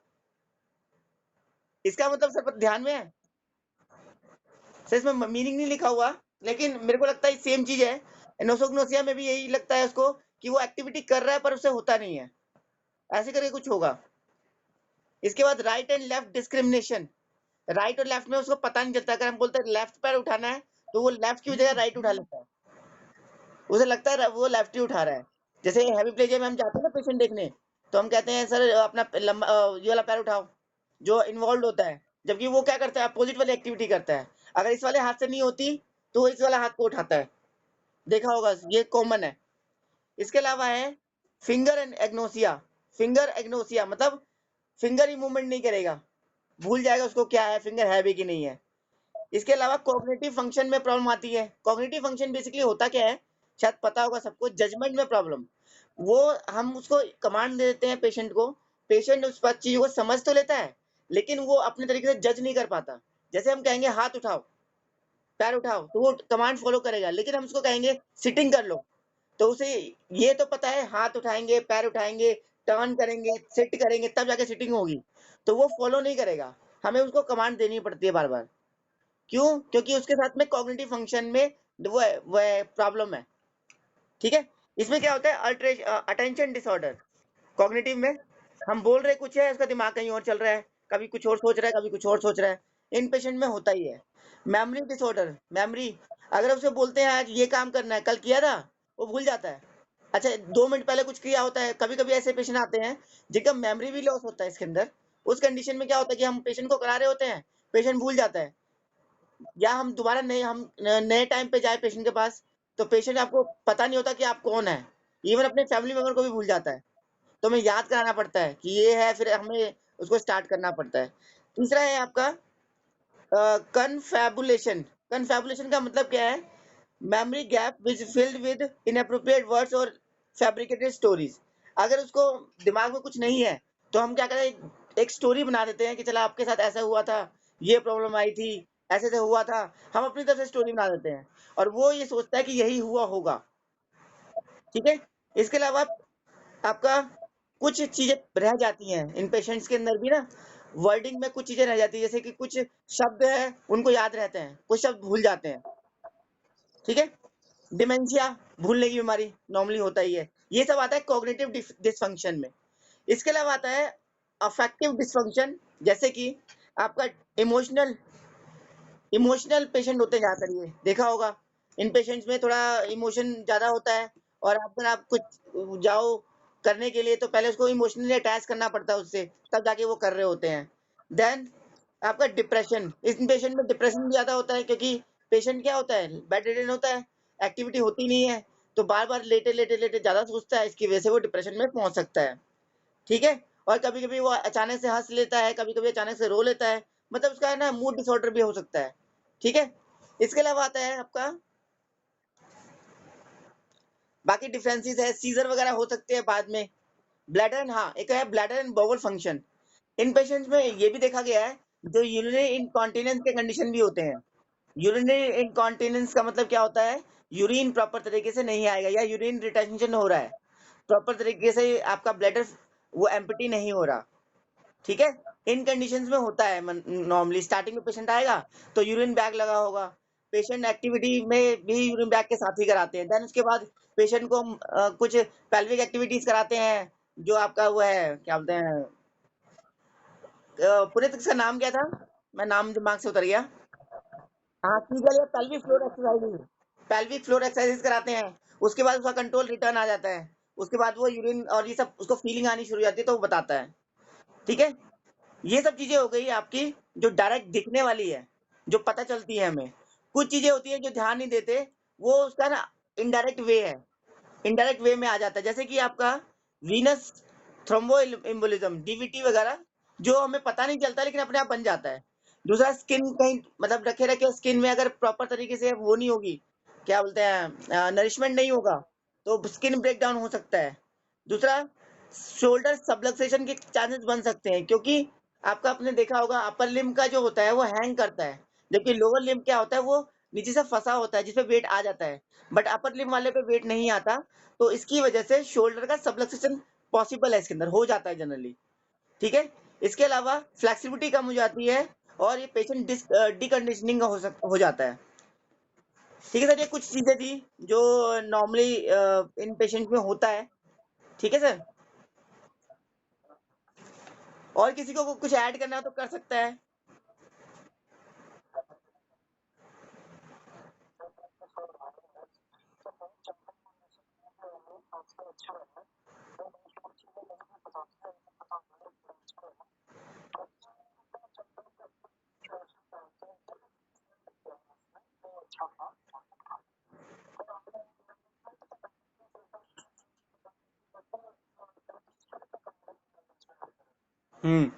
इसका मतलब सर ध्यान में है, सर इसमें मीनिंग नहीं लिखा हुआ, लेकिन मेरे को लगता है सेम चीज है। एनोसोग्नोसिया में भी यही लगता है उसको कि वो एक्टिविटी कर रहा है पर उसे होता नहीं है, ऐसे करके कुछ होगा। इसके बाद right and left discrimination. Right और लेफ्ट में उसको पता नहीं चलता, अगर हम बोलते हैं लेफ्ट पैर उठाना है, तो वो लेफ्ट की जगह राइट उठा लेता है, उसे लगता है वो लेफ्ट ही उठा रहा है। जैसे हैवी प्लेजिया में हम जाते हैं ना पेशेंट देखने, तो हम कहते हैं सर अपना लंबा ये वाला पैर उठाओ, जो इन्वॉल्व होता है, जबकि वो क्या करता है, अपोजिट वाली एक्टिविटी करता है। अगर इस वाले हाथ से नहीं होती तो वो इस वाला हाथ को उठाता है, देखा होगा, ये कॉमन है। इसके अलावा है finger and agnosia. Finger agnosia मतलब फिंगर ही मूवमेंट नहीं करेगा, भूल जाएगा उसको क्या है, फिंगर है भी कि नहीं है। इसके अलावा कॉग्निटिव फंक्शन में प्रॉब्लम आती है। कॉग्निटिव फंक्शन बेसिकली होता क्या है, शायद पता होगा सबको, जजमेंट में प्रॉब्लम। वो हम उसको कमांड दे देते हैं पेशेंट को, पेशेंट उस बात चीज को समझ तो लेता है, लेकिन वो अपने तरीके से जज नहीं कर पाता। जैसे हम कहेंगे हाथ उठाओ, पैर उठाओ, तो वो कमांड फॉलो करेगा, लेकिन हम उसको कहेंगे सिटिंग कर लो, तो उसे ये तो पता है हाथ उठाएंगे, पैर उठाएंगे, टर्न करेंगे, सिट करेंगे, तब जाके सिटिंग होगी, तो वो फॉलो नहीं करेगा। हमें उसको कमांड देनी पड़ती है बार बार। क्यों? क्योंकि उसके साथ में कॉग्निटिव फंक्शन में वो प्रॉब्लम है। ठीक है। इसमें क्या होता है, अटेंशन डिसऑर्डर। कॉग्निटिव में हम बोल रहे कुछ है, उसका दिमाग कहीं और चल रहा है, कभी कुछ और सोच रहा है, कभी कुछ और सोच रहा है। इन पेशेंट में होता ही है। मेमोरी डिसऑर्डर, मेमोरी, अगर उसे बोलते हैं आज ये काम करना है, कल किया था, वो भूल जाता है। अच्छा, 2 मिनट पहले कुछ किया होता है। कभी कभी ऐसे पेशेंट आते हैं जिनका मेमोरी भी लॉस होता है इसके अंदर। उस कंडीशन में क्या होता है कि हम पेशेंट को करा रहे होते हैं, पेशेंट भूल जाता है, या हम दोबारा नए टाइम पे जाए पेशेंट के पास, तो पेशेंट आपको पता नहीं होता कि आप कौन है, इवन अपने फैमिली मेंबर को भी भूल जाता है। तो हमें याद कराना पड़ता है कि ये है, फिर हमें उसको स्टार्ट करना पड़ता है। तीसरा है आपका कन्फैबुलेशन। कन्फैबुलेशन का मतलब क्या है, memory gap which filled with inappropriate words और फैब्रिकेटेड स्टोरीज। अगर उसको दिमाग में कुछ नहीं है, तो हम क्या करें, एक स्टोरी बना देते हैं कि चला आपके साथ ऐसा हुआ था, ये प्रॉब्लम आई थी, ऐसे से हुआ था, हम अपनी तरफ से स्टोरी बना देते हैं, और वो ये सोचता है कि यही हुआ होगा। ठीक है। इसके अलावा आपका कुछ चीजें रह जाती हैं इन पेशेंट्स के अंदर भी ना, वर्डिंग में कुछ चीजें रह जाती है, जैसे कि कुछ शब्द है उनको याद रहते हैं, कुछ शब्द भूल जाते हैं। ठीक है। डिमेंशिया, भूलने की बीमारी नॉर्मली होता ही है। ये सब आता है कॉग्निटिव डिसफंक्शन में। इसके अलावा आता है अफेक्टिव डिसफंक्शन, जैसे कि आपका इमोशनल इमोशनल पेशेंट होते हैं ज्यादातर, ये देखा होगा। इन पेशेंट्स में थोड़ा इमोशन ज्यादा होता है, और अगर आप कुछ जाओ करने के लिए, तो पहले उसको इमोशनली अटैच करना पड़ता है उससे, तब जाके वो कर रहे होते हैं। देन आपका डिप्रेशन, इस पेशेंट में डिप्रेशन भी ज्यादा होता है, क्योंकि पेशेंट क्या होता है, बेड रिडन होता है, एक्टिविटी होती नहीं है, तो बार बार लेटे लेटे लेटे ज्यादा सोचता है, इसकी वजह से वो डिप्रेशन में पहुंच सकता है। ठीक है। और कभी कभी वो अचानक से हंस लेता है, कभी कभी अचानक से रो लेता है, मतलब उसका है ना मूड डिसऑर्डर भी हो सकता है। ठीक है। इसके अलावा आता है आपका, बाकी डिफरेंसेस है, सीजर वगैरह हो सकते हैं बाद में। ब्लैडर एंड, हाँ, एक है ब्लैडर एंड बowel फंक्शन। इन पेशेंट्स में ये भी देखा गया है, जो यूरिनरी इनकॉन्टिनेंस के कंडीशन भी होते हैं। यूरिनरी इनकॉन्टिनेंस का मतलब क्या होता है, यूरिन प्रॉपर तरीके से नहीं आएगा, या यूरिन रिटेंशन हो रहा है, प्रॉपर तरीके से आपका ब्लैडर वो एम्प्टी नहीं हो रहा। ठीक है। इन कंडीशंस में होता है, नॉर्मली स्टार्टिंग में पेशेंट आएगा तो यूरिन बैग लगा होगा, पेशेंट एक्टिविटी में भी यूरिन बैग के साथ ही कराते हैं। देन उसके बाद पेशेंट को हम कुछ पेल्विक एक्टिविटीज कराते हैं, जो आपका वो है क्या बोलते हैं, पुनीत इसका नाम क्या था, मैं नाम दिमाग से उतर गया। हाँ, कीगल या pelvic floor exercise, pelvic floor exercise कराते हैं। उसके बाद उसका कंट्रोल रिटर्न आ जाता है, उसके बाद वो यूरिन और ये सब उसको फीलिंग आनी शुरू हो जाती है, तो वो बताता है। ठीक है। ये सब चीजें हो गई आपकी, जो डायरेक्ट दिखने वाली है, जो पता चलती है हमें। कुछ चीजें होती है जो ध्यान नहीं देते, वो उसका ना इनडायरेक्ट वे है, इनडायरेक्ट वे में आ जाता है, जैसे कि आपका वीनस थ्रोम्बो एम्बोलिज्म, डीवीटी वगैरह, जो हमें पता नहीं चलता लेकिन अपने आप बन जाता है। दूसरा, स्किन कहीं मतलब रखे रखे स्किन में अगर प्रॉपर तरीके से वो नहीं होगी, क्या बोलते हैं, नरिशमेंट नहीं होगा, तो स्किन ब्रेक डाउन हो सकता है। दूसरा, शोल्डर सबलक्सेशन के चांसेस बन सकते हैं, क्योंकि आपका आपने देखा होगा अपर लिम्ब का जो होता है वो हैंग करता है, जबकि लोअर लिम्ब क्या होता है, वो नीचे से फंसा होता है, जिसपे वेट आ जाता है, बट अपर लिम्ब वाले पे वेट नहीं आता। तो इसकी वजह से शोल्डर का सबलक्सेशन पॉसिबल है, इसके अंदर हो जाता है जनरली। ठीक है। इसके अलावा फ्लेक्सिबिलिटी कम हो जाती है, और ये पेशेंट डिकंडीशनिंग हो जाता है। ठीक है सर, ये कुछ चीजें थी जो नॉर्मली इन पेशेंट में होता है। ठीक है सर। और किसी को कुछ ऐड करना हो तो कर सकता है। हम्म।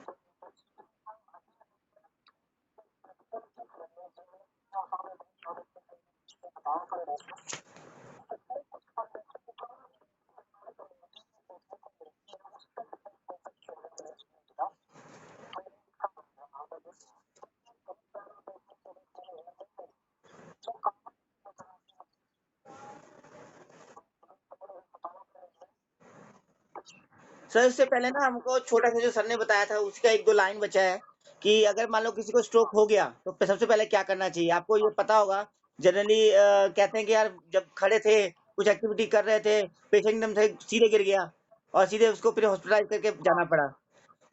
सर इससे पहले ना हमको छोटा सा जो सर ने बताया था उसका एक दो लाइन बचा है कि अगर मान लो किसी को स्ट्रोक हो गया तो सबसे पहले क्या करना चाहिए, आपको ये पता होगा। जनरली कहते हैं कि यार जब खड़े थे, कुछ एक्टिविटी कर रहे थे, पेशेंट एकदम से सीधे गिर गया और सीधे उसको फिर हॉस्पिटलाइज करके जाना पड़ा।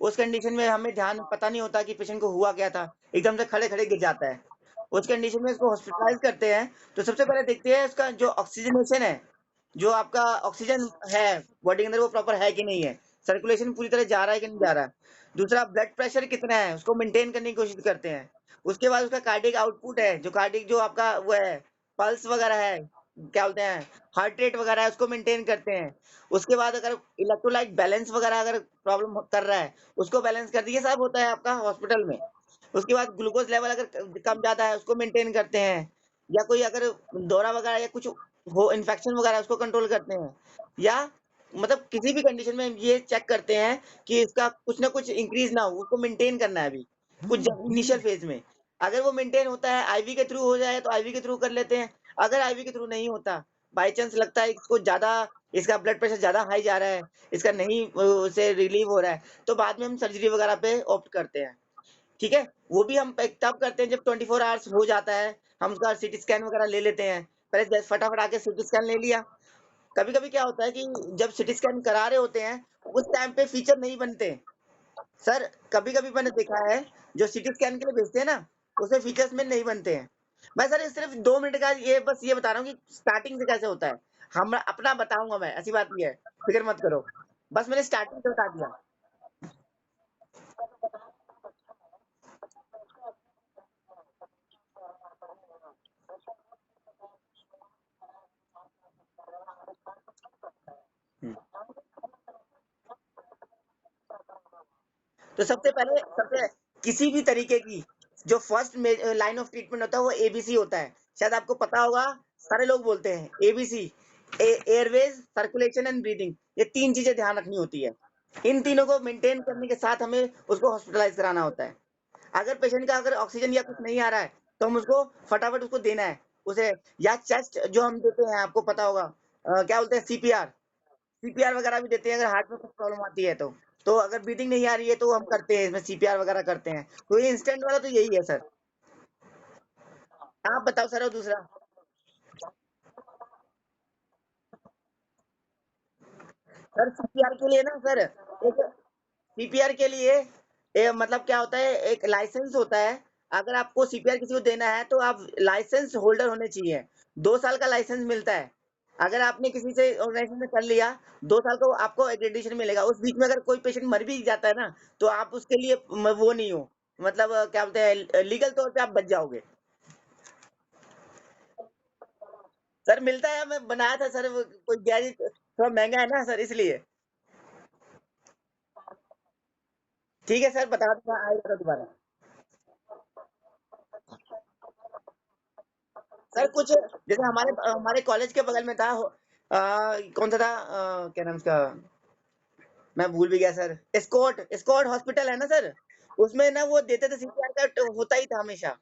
उस कंडीशन में हमें ध्यान पता नहीं होता कि पेशेंट को हुआ क्या था, एकदम से खड़े खड़े गिर जाता है। उस कंडीशन में उसको हॉस्पिटलाइज करते हैं तो सबसे पहले देखते हैं उसका जो ऑक्सीजनेशन है, जो आपका ऑक्सीजन है बॉडी के अंदर वो प्रॉपर है कि नहीं है, सर्कुलेशन पूरी तरह जा रहा है कि नहीं जा रहा है। दूसरा ब्लड प्रेशर कितना है उसको मेंटेन करने की कोशिश करते हैं। उसके बाद उसका कार्डियक आउटपुट है, जो कार्डियक जो आपका वो है, पल्स वगैरह है, क्या बोलते हैं, हार्ट रेट वगैरह है, उसको मेंटेन करते हैं। उसके बाद अगर इलेक्ट्रोलाइट बैलेंस वगैरह अगर प्रॉब्लम कर रहा है उसको बैलेंस कर दिए, सब होता है आपका हॉस्पिटल में। उसके बाद ग्लूकोज लेवल अगर कम ज्यादा है उसको मेंटेन करते हैं, या कोई अगर दौरा वगैरह या कुछ हो इन्फेक्शन वगैरह उसको कंट्रोल करते हैं, या मतलब किसी भी कंडीशन में ये चेक करते हैं कि इसका कुछ ना कुछ इंक्रीज ना हो, उसको मेंटेन करना है अभी कुछ इनिशियल फेज में। अगर वो मेंटेन होता है आईवी के थ्रू हो जाए तो आईवी के थ्रू कर लेते हैं। अगर आईवी के थ्रू नहीं होता, बाई चांस लगता है इसको ज्यादा, इसका ब्लड प्रेशर ज्यादा हाई जा रहा है, इसका नहीं उसे रिलीव हो रहा है, तो बाद में हम सर्जरी वगैरह पे ऑप्ट करते हैं। ठीक है, वो भी हम तब करते हैं जब 24 आवर्स हो जाता है, हम उसका सीटी स्कैन वगैरह ले लेते हैं। पहले फटाफट आके सीटी स्कैन ले लिया। कभी कभी क्या होता है कि जब सीटी स्कैन करा रहे होते हैं उस टाइम पे फीचर नहीं बनते। सर कभी कभी मैंने देखा है जो सीटी स्कैन के लिए भेजते हैं ना, उसमें फीचर्स में नहीं बनते हैं। मैं सर ये सिर्फ 2 मिनट का ये बस ये बता रहा हूँ कि स्टार्टिंग से कैसे होता है। हम अपना बताऊंगा, मैं ऐसी बात नहीं है, फिक्र मत करो। बस मैंने स्टार्टिंग से बता दिया। हम्म। तो सबसे किसी भी तरीके की जो फर्स्ट लाइन ऑफ ट्रीटमेंट होता है वो एबीसी होता है, शायद आपको पता होगा। सारे लोग बोलते हैं ABC, Airways, circulation and breathing, ये तीन चीजें ध्यान रखनी होती है। इन तीनों को मेंटेन करने के साथ हमें उसको हॉस्पिटलाइज कराना होता है। अगर पेशेंट का अगर ऑक्सीजन या कुछ नहीं आ रहा है तो हम उसको फटाफट उसको देना है उसे, या चेस्ट जो हम देते हैं आपको पता होगा, क्या बोलते हैं, सीपीआर। सीपीआर वगैरह भी देते हैं अगर हार्ट में कुछ प्रॉब्लम आती है तो अगर ब्रीदिंग नहीं आ रही है तो हम करते हैं इसमें सीपीआर वगैरह करते हैं। तो ये इंस्टेंट वाला तो यही है सर। आप बताओ सर, और दूसरा। सर सीपीआर के लिए ना सर, एक सीपीआर के लिए मतलब क्या होता है, एक लाइसेंस होता है। अगर आपको सीपीआर किसी को देना है तो आप लाइसेंस होल्डर होने चाहिए। 2 साल का लाइसेंस मिलता है। अगर आपने किसी से ऑर्गेनाइजेशन में कर लिया, 2 साल का आपको एक्रेडिटेशन मिलेगा। उस बीच में अगर कोई पेशेंट मर भी जाता है ना तो आप उसके लिए वो नहीं हो, मतलब क्या बोलते हैं, लीगल तौर पे आप बच जाओगे। सर मिलता है, मैं बनाया था सर, कोई गैरेज थोड़ा महंगा है ना सर इसलिए। ठीक है सर, बता दूंगा, आएगा तो दोबारा। सर कुछ जैसे हमारे हमारे कॉलेज के बगल में था, कौन सा था, क्या नाम उसका, मैं भूल भी गया सर। स्कॉट स्कॉट हॉस्पिटल है ना सर, उसमें ना वो देते थे सीपीआर का, होता ही था हमेशा।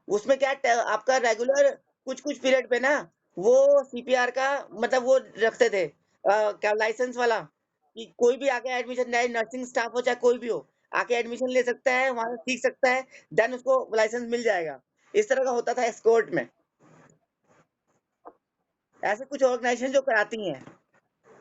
उसमें क्या आपका रेगुलर कुछ कुछ पीरियड पे ना वो सीपीआर का मतलब वो रखते थे, क्या लाइसेंस वाला, कि कोई भी आके एडमिशन, चाहे नर्सिंग स्टाफ हो चाहे कोई भी हो, आके एडमिशन ले सकता है, वहां से सीख सकता है, देन उसको लाइसेंस मिल जाएगा। इस तरह का होता था स्कॉट में। ऐसे कुछ ऑर्गेनाइजेशन जो कराती हैं,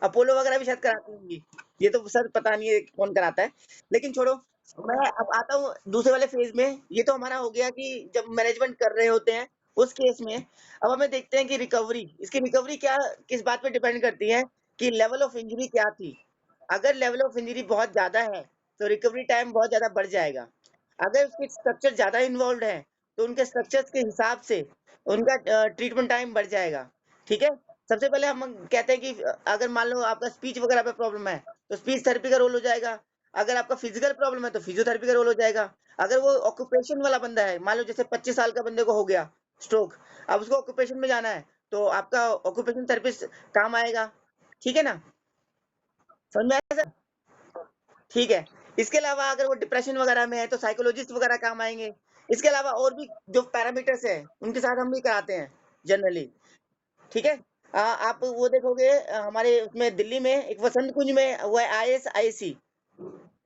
अपोलो वगैरह भी शायद कराती होंगी, ये तो सर पता नहीं है कौन कराता है। लेकिन छोड़ो, मैं अब आता हूँ दूसरे वाले फेज में। ये तो हमारा हो गया कि जब मैनेजमेंट कर रहे होते हैं उस केस में। अब हमें देखते हैं कि रिकवरी, इसकी रिकवरी क्या किस बात पे डिपेंड करती है, कि लेवल ऑफ इंजरी क्या थी। अगर लेवल ऑफ इंजरी बहुत ज्यादा है तो रिकवरी टाइम बहुत ज्यादा बढ़ जाएगा। अगर उसके स्ट्रक्चर ज्यादा इन्वॉल्व है तो उनके स्ट्रक्चर्स के हिसाब से उनका ट्रीटमेंट टाइम बढ़ जाएगा। ठीक है, सबसे पहले हम कहते हैं कि अगर मान लो आपका स्पीच वगैरह पे प्रॉब्लम है तो स्पीच थेरेपी का रोल हो जाएगा। अगर आपका फिजिकल प्रॉब्लम है तो फिजियोथेरेपी का रोल हो जाएगा। अगर वो ऑक्यूपेशन वाला बंदा है, मान लो जैसे 25 साल का बंदे को हो गया स्ट्रोक, अब उसको ऑक्यूपेशन में जाना है, तो आपका ऑक्यूपेशन थेरेपिस्ट काम आएगा। ठीक है ना? समझ में आया सर? ठीक है। इसके अलावा अगर वो डिप्रेशन वगैरह में है तो साइकोलॉजिस्ट वगैरह काम आएँगे। इसके अलावा और भी जो पैरामीटर्स हैं, उनके साथ हम भी कराते हैं जनरली। ठीक है? आप वो देखोगे हमारे उसमें दिल्ली में एक वसंत कुंज में वो है आईएएस आईएससी,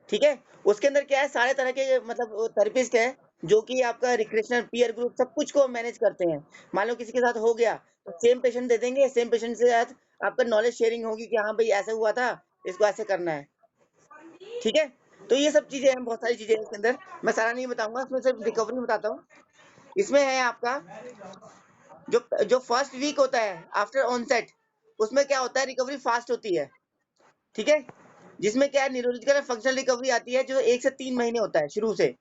ठीक है? उसके अंदर क्या है, सारे तरह के मतलब वो थेरेपिस्ट हैं, जो कि आपका रिक्रिएशनल पीयर ग्रुप सब कुछ को मैनेज करते हैं। मान लो किसी के साथ हो गया, तो सेम पेशेंट दे देंगे, सेम पेशेंट से साथ आपका नॉलेज शेयरिंग होगी कि हाँ भाई ऐसे हुआ था, इसको ऐसे करना है। ठीक है? तो ये सब चीज़ें हैं, बहुत सारी चीज़ें हैं इसके अंदर। मैं सारा नहीं बताऊँगा, इसमें सिर्फ रिकवरी बताता हूँ। इसमें है आपका जो जो फर्स्ट वीक होता है आफ्टर ऑनसेट, उसमें क्या होता है, रिकवरी फास्ट होती है। ठीक है? जिसमें क्या है, न्यूरोलॉजिकल फंक्शनल रिकवरी आती है जो 1 से 3 महीने होता है शुरू से।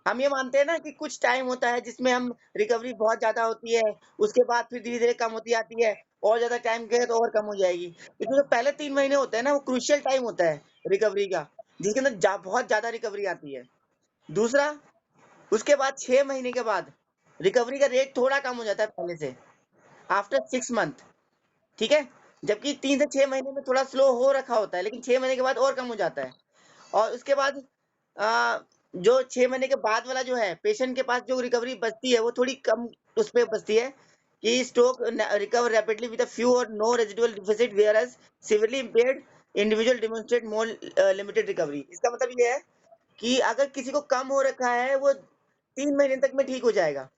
हम ये मानते हैं ना कि कुछ टाइम होता है जिसमें हम रिकवरी बहुत ज़्यादा होती है, उसके बाद फिर धीरे-धीरे कम होती आती है, और ज़्यादा टाइम गया तो और कम हो जाएगी। लेकिन जो पहले 3 महीने होते हैं ना, वो क्रूशियल टाइम होता है रिकवरी का, जिसके अंदर बहुत ज़्यादा रिकवरी आती है। दूसरा, उसके बाद 6 महीने के बाद रिकवरी का रेट थोड़ा कम हो जाता है पहले से, आफ्टर 6 मंथ। ठीक है? जबकि 3 से 6 महीने में थोड़ा स्लो हो रखा होता है, लेकिन 6 महीने के बाद और कम हो जाता है। और उसके बाद अ, जो 6 महीने के बाद वाला जो है, पेशेंट के पास जो रिकवरी बचती है, वो थोड़ी कम उस पे बचती है कि stroke recover rapidly with a few और no residual deficit whereas severely impaired individual demonstrate more limited recovery. इसका मतलब ये है कि अगर किसी को कम हो रखा है, वो 3 महीने तक में ठीक हो जाएगा।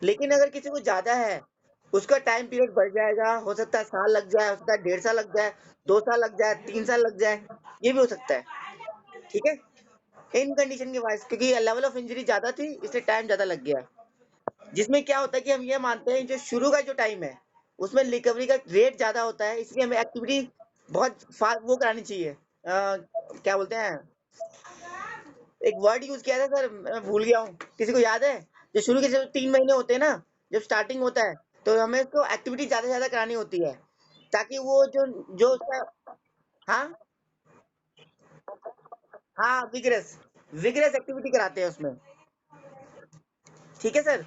लेकिन अगर किसी को ज़्यादा है, उसका टाइम पीरियड बढ़ जाएगा, हो सकता है साल लग जाए, हो सकता है 1.5 साल लग जाए, 2 साल लग जाए, 3 साल लग जाए, ये भी हो सकता है। ठीक है? इन कंडीशन के वाइज़, क्योंकि लेवल ऑफ इंजरी ज़्यादा थी, इसलिए टाइम ज़्यादा लग गया। जिसमें क्या होता है कि हम ये मानते हैं जो शुरू का जो टाइम है, उसमें रिकवरी का रेट ज़्यादा होता है, इसलिए हमें एक्टिविटी बहुत वो करानी चाहिए। क्या बोलते हैं, एक वर्ड यूज़ किया था सर, मैं भूल गया हूँ। किसी को याद है? जो शुरू के जो 3 महीने होते हैं ना, जब स्टार्टिंग होता है, तो हमें उसको एक्टिविटी ज़्यादा से ज़्यादा करानी होती है, ताकि वो जो जो उसका हाँ, हाँ, विगरस विगरस एक्टिविटी कराते हैं उसमें। ठीक है सर?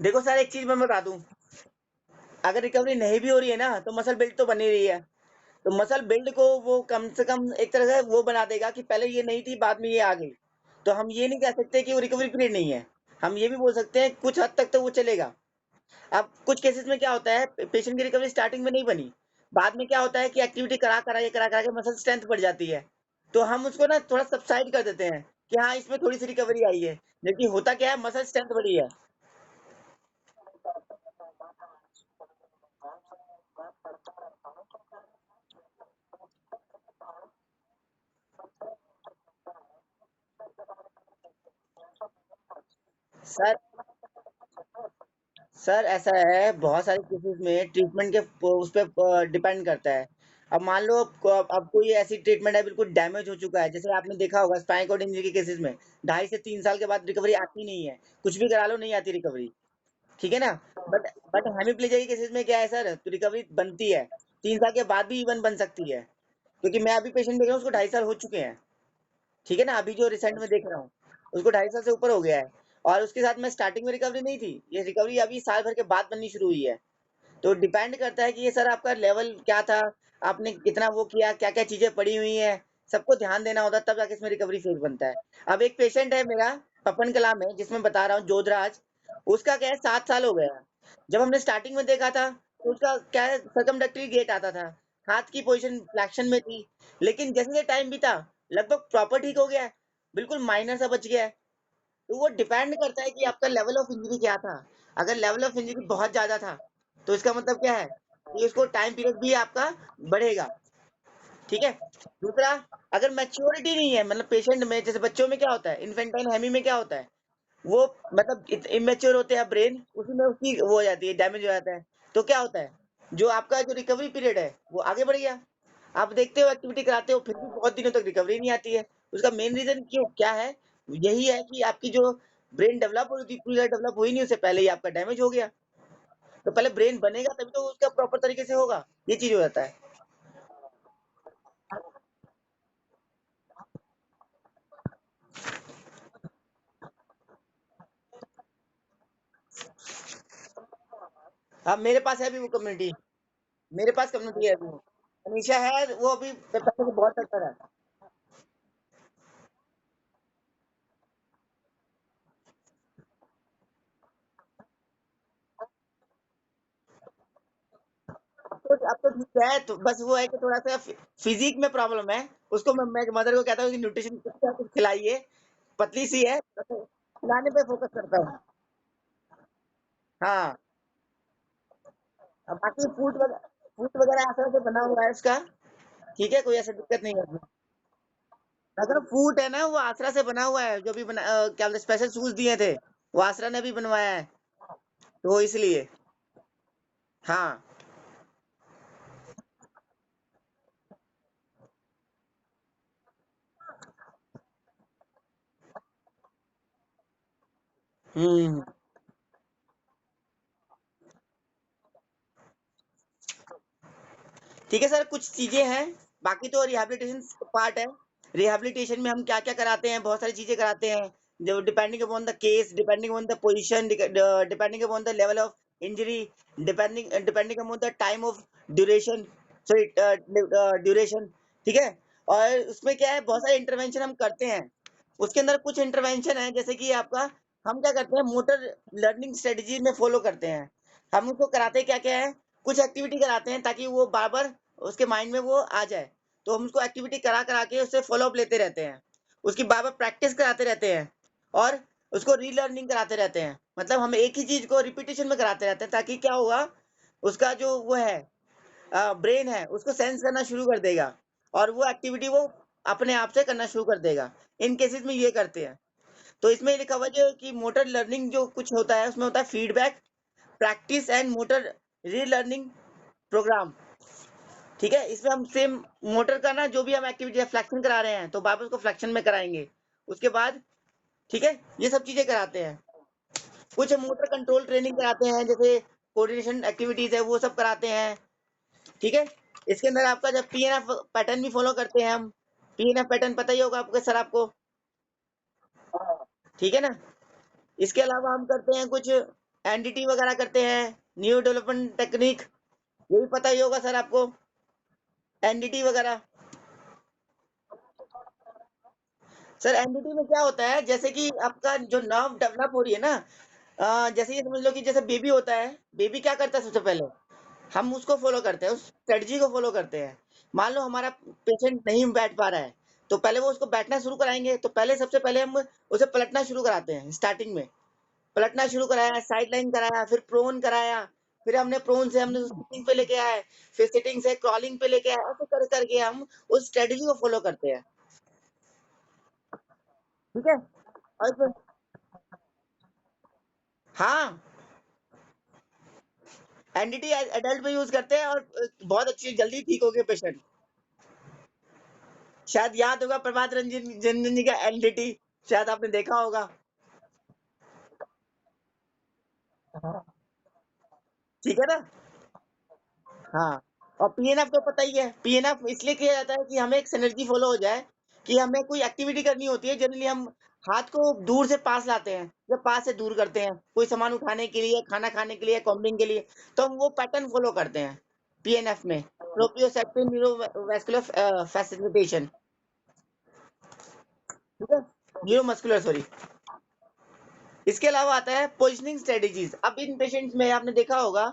देखो सर, एक चीज़ मैं बता दूँ, अगर रिकवरी नहीं भी हो रही है ना, तो मसल बिल्ड तो बन ही रही है। तो मसल बिल्ड को वो कम से कम एक तरह से वो बना देगा कि पहले ये नहीं थी, बाद में ये आ गई। तो हम ये नहीं कह सकते कि वो रिकवरी पीरियड नहीं है। हम ये भी बोल सकते हैं कुछ हद तक तो वो चलेगा। अब कुछ केसेस में क्या होता है, पेशेंट की रिकवरी स्टार्टिंग में नहीं बनी। बाद में क्या होता है कि एक्टिविटी करा के मसल स्ट्रेंथ बढ़ जाती है। तो हम उसको ना थोड़ा सबसाइड कर देते हैं कि हाँ, इसमें थोड़ी-सी रिकवरी आई है। लेकिन होता क्या है, मसल स्ट्रेंथ बढ़ी है। सर सर ऐसा है, बहुत सारे केसेस में ट्रीटमेंट के उस पे डिपेंड करता है। अब मान लो अब कोई ऐसी ट्रीटमेंट है बिल्कुल डैमेज हो चुका है, जैसे आपने देखा होगा स्पाइन कॉर्ड इंजरी के केसेस में 2.5 से 3 साल के बाद रिकवरी आती नहीं है, कुछ भी करा लो नहीं आती रिकवरी। ठीक है ना? बट हेमीप्लेजिया के केसेस में क्या है सर, तो रिकवरी बनती है, 3 साल के बाद भी इवन बन सकती है, क्योंकि मैं अभी पेशेंट देख रहा हूँ, उसको 2.5 साल हो चुके हैं। ठीक है ना? अभी जो रिसेंट में देख रहा हूँ, उसको 2.5 साल से ऊपर हो गया है, और उसके साथ में स्टार्टिंग में रिकवरी नहीं थी, ये रिकवरी अभी साल भर के बाद बननी शुरू हुई है। तो डिपेंड करता है कि ये सर आपका लेवल क्या था, आपने कितना वो किया, क्या-क्या चीज़ें पड़ी हुई हैं, सबको ध्यान देना होता है, तब जाके इसमें रिकवरी फेज़ बनता है। अब एक पेशेंट है मेरा पपन कला में, जिसमें बता रहा हूँ जोधराज, उसका क्या है 7 साल हो गया। जब हमने स्टार्टिंग में देखा था, तो उसका क्या है सर्कमडक्टरी गेट आता था, हाथ की पोज़ीशन फ्लेक्शन में थी, लेकिन जैसे-जैसे टाइम बीता, लगभग प्रॉपर ठीक हो गया है, बिल्कुल माइनर सा बच गया है। तो वो डिपेंड करता है कि आपका लेवल ऑफ इंजरी क्या था। अगर लेवल ऑफ इंजरी बहुत ज़्यादा था, तो इसका मतलब क्या है कि उसको टाइम पीरियड भी आपका बढ़ेगा। ठीक है? दूसरा, अगर मैच्योरिटी नहीं है, मतलब पेशेंट में जैसे बच्चों में क्या होता है, इन्फेंटाइल हेमी में क्या होता है, वो मतलब इमेच्योर होते हैं ब्रेन, उसी में उसकी वो हो जाती है, डैमेज हो जाता है। तो क्या होता है, जो आपका जो रिकवरी पीरियड है, वो आगे बढ़ गया। आप देखते हो एक्टिविटी कराते हो, फिर भी बहुत दिनों तक रिकवरी नहीं आती है। उसका मेन रीज़न क्यों क्या है? यही है कि आपकी जो ब्रेन डेवलप हो रही थी, पूरी तरह डेवलप हुई नहीं, उससे पहले ही आपका डैमेज हो गया। तो पहले ब्रेन बनेगा तभी तो उसका प्रॉपर तरीके से होगा, ये चीज़ हो जाता है। हाँ, मेरे पास है अभी वो कम्युनिटी, मेरे पास कम्युनिटी है अभी वो। अनीशा है, वो अभी पहले से बहुत तत्पर है। अब तो ठीक है, तो बस वो है कि थोड़ा-सा फिज़िक में प्रॉब्लम है। उसको मैं मदर को कहता हूँ कि न्यूट्रिशन कुछ खिलाइए, पतली सी है, तो खिलाने पे फ़ोकस करता हूँ। हाँ, अब बाकी फूड वगैरह आटा से बना हुआ है उसका, ठीक है, कोई ऐसी दिक्कत नहीं है उसमें। अगर फूड है ना, वो आसरा से बना हुआ है, जो भी क्या बोलते हैं, स्पेशल शूज़ दिए थे, वो आसरा ने भी बनवाया है, तो इसलिए। हाँ। हुँ। ठीक है सर, कुछ चीज़ें हैं, बाकी तो रिहैबिलिटेशन पार्ट है। रिहैबिलिटेशन में हम क्या-क्या कराते हैं, बहुत सारी चीज़ें कराते हैं, जो depending upon the case, depending upon the position, depending upon the level of injury, depending depending upon the time of duration, sorry duration, ठीक है? और उसमें क्या है, बहुत सारे इंटरवेंशन हम करते हैं। उसके अंदर कुछ इंटरवेंशन है, जैसे कि आपका हम क्या करते हैं, मोटर लर्निंग स्ट्रेटजी में फ़ॉलो करते हैं। हम उसको कराते क्या-क्या है, कुछ एक्टिविटी कराते हैं ताकि वो बार-बार उसके माइंड में वो आ जाए। तो हम उसको एक्टिविटी करा-करा के उससे फ़ॉलो अप लेते रहते हैं। उसकी बार-बार प्रैक्टिस कराते रहते हैं और उसको रीलर्निंग कराते रहते हैं। मतलब हम एक ही चीज़ को रिपिटिशन में कराते रहते हैं, ताकि क्या होगा, उसका जो वो है ब्रेन है, उसको सेंस करना शुरू कर देगा और वो एक्टिविटी वो अपने आप से करना शुरू कर देगा। इन केसेस में ये करते हैं। तो इसमें लिखा हुआ है जो कि मोटर लर्निंग जो कुछ होता है, उसमें होता है feedback, practice and motor relearning program, ठीक है? इसमें हम सेम मोटर का ना, जो भी हम एक्टिविटी है, फ्लेक्शन करा रहे हैं, तो वापस उसको फ्लेक्शन में कराएँगे। उसके बाद ठीक है? ये सब चीज़ें कराते हैं। कुछ मोटर कंट्रोल ट्रेनिंग कराते हैं, जैसे कोऑर्डिनेशन एक्टिविटीज़ है, वो सब कराते हैं, ठीक है? इसके अंदर आपका जब पीएनएफ पैटर्न भी फ़ॉलो करते हैं हम। पीएनएफ पैटर्न पता ही होगा आपको सर आपको, ठीक है ना? इसके अलावा हम करते हैं कुछ एनडीटी वगैरह करते हैं, न्यू डेवलपमेंट टेक्निक, ये भी पता ही होगा सर आपको, एनडीटी वगैरह। सर एनडीटी में क्या होता है, जैसे कि आपका जो नर्व डेवलप हो रही है ना, जैसे ये समझ लो कि जैसे बेबी होता है, बेबी क्या करता है सबसे पहले, हम उसको फॉलो करते हैं, उस स्ट्रेटजी को फॉलो करते हैं। मान लो हमारा पेशेंट नहीं बैठ पा रहा है, तो पहले वो उसको बैठना शुरू कराएंगे, तो पहले सबसे पहले हम उसे पलटना शुरू कराते हैं स्टार्टिंग में। पलटना शुरू कराया, साइड लाइन कराया, फिर प्रोन कराया, फिर हमने प्रोन से हमने सिटिंग पे लेके आए, फिर सिटिंग से क्रॉलिंग पे लेके आए, ऐसे कर करके हम उस स्ट्रेटजी को फॉलो करते हैं, ठीक है? और फिर हाँ, एनडीटी एडल्ट में यूज़ करते हैं और बहुत अच्छी जल्दी ठीक हो गए पेशेंट। शायद याद होगा प्रभात रंजन जी का एनडीटी, शायद आपने देखा होगा। ठीक है ना? हाँ, और पीएनएफ तो पता ही है, पीएनएफ इसलिए किया जाता है कि हमें एक सिनर्जी फ़ॉलो हो जाए, कि हमें कोई एक्टिविटी करनी होती है, जनरली हम हाथ को दूर से पास लाते हैं, या पास से दूर करते हैं, कोई सामान उठाने के लिए, खाना खाने के लिए, कॉम्बिंग के लिए, तो हम वो पैटर्न फ़ॉलो करते हैं, पीएनएफ में, प्रोप्रियोसेप्टिव न्यूरोवैस्कुलर फैसिलिटेशन, ठीक है? Neuromuscular sorry. इसके अलावा आता है पोजिशनिंग स्ट्रेटजीज। अब इन पेशेंट्स में आपने देखा होगा,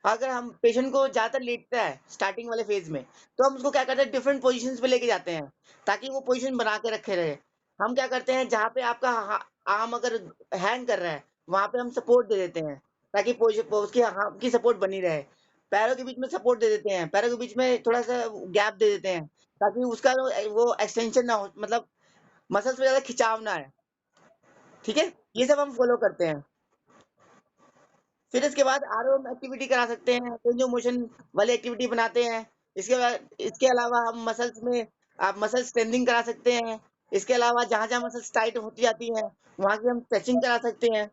अगर हम पेशेंट को ज्यादातर लेटता है स्टार्टिंग वाले फेज में, तो हम उसको क्या करते हैं, डिफरेंट पोजीशंस पे लेके जाते हैं, ताकि वो पोजीशन बना के रखे रहे। हम क्या करते हैं, जहाँ पे आपका आर्म अगर हैंग कर रहा है, वहां पे हम सपोर्ट दे देते हैं, ताकि उसकी आर्म की सपोर्ट बनी रहे। पैरों के बीच में सपोर्ट दे देते हैं, पैरों के बीच में थोड़ा सा गैप दे देते हैं, ताकि उसका वो एक्सटेंशन ना हो, मतलब मसल्स में ज्यादा खिंचाव ना आए, ठीक है? ये सब हम फॉलो करते हैं। फिर इसके बाद आरओएम एक्टिविटी करा सकते हैं, रेंज ऑफ मोशन वाली एक्टिविटी बनाते हैं। इसके अलावा हम मसल्स में आप मसल स्ट्रेंथिंग करा सकते हैं, इसके अलावा जहाँ-जहाँ मसल्स टाइट होती जाती हैं, वहाँ की हम स्ट्रेचिंग करा सकते हैं,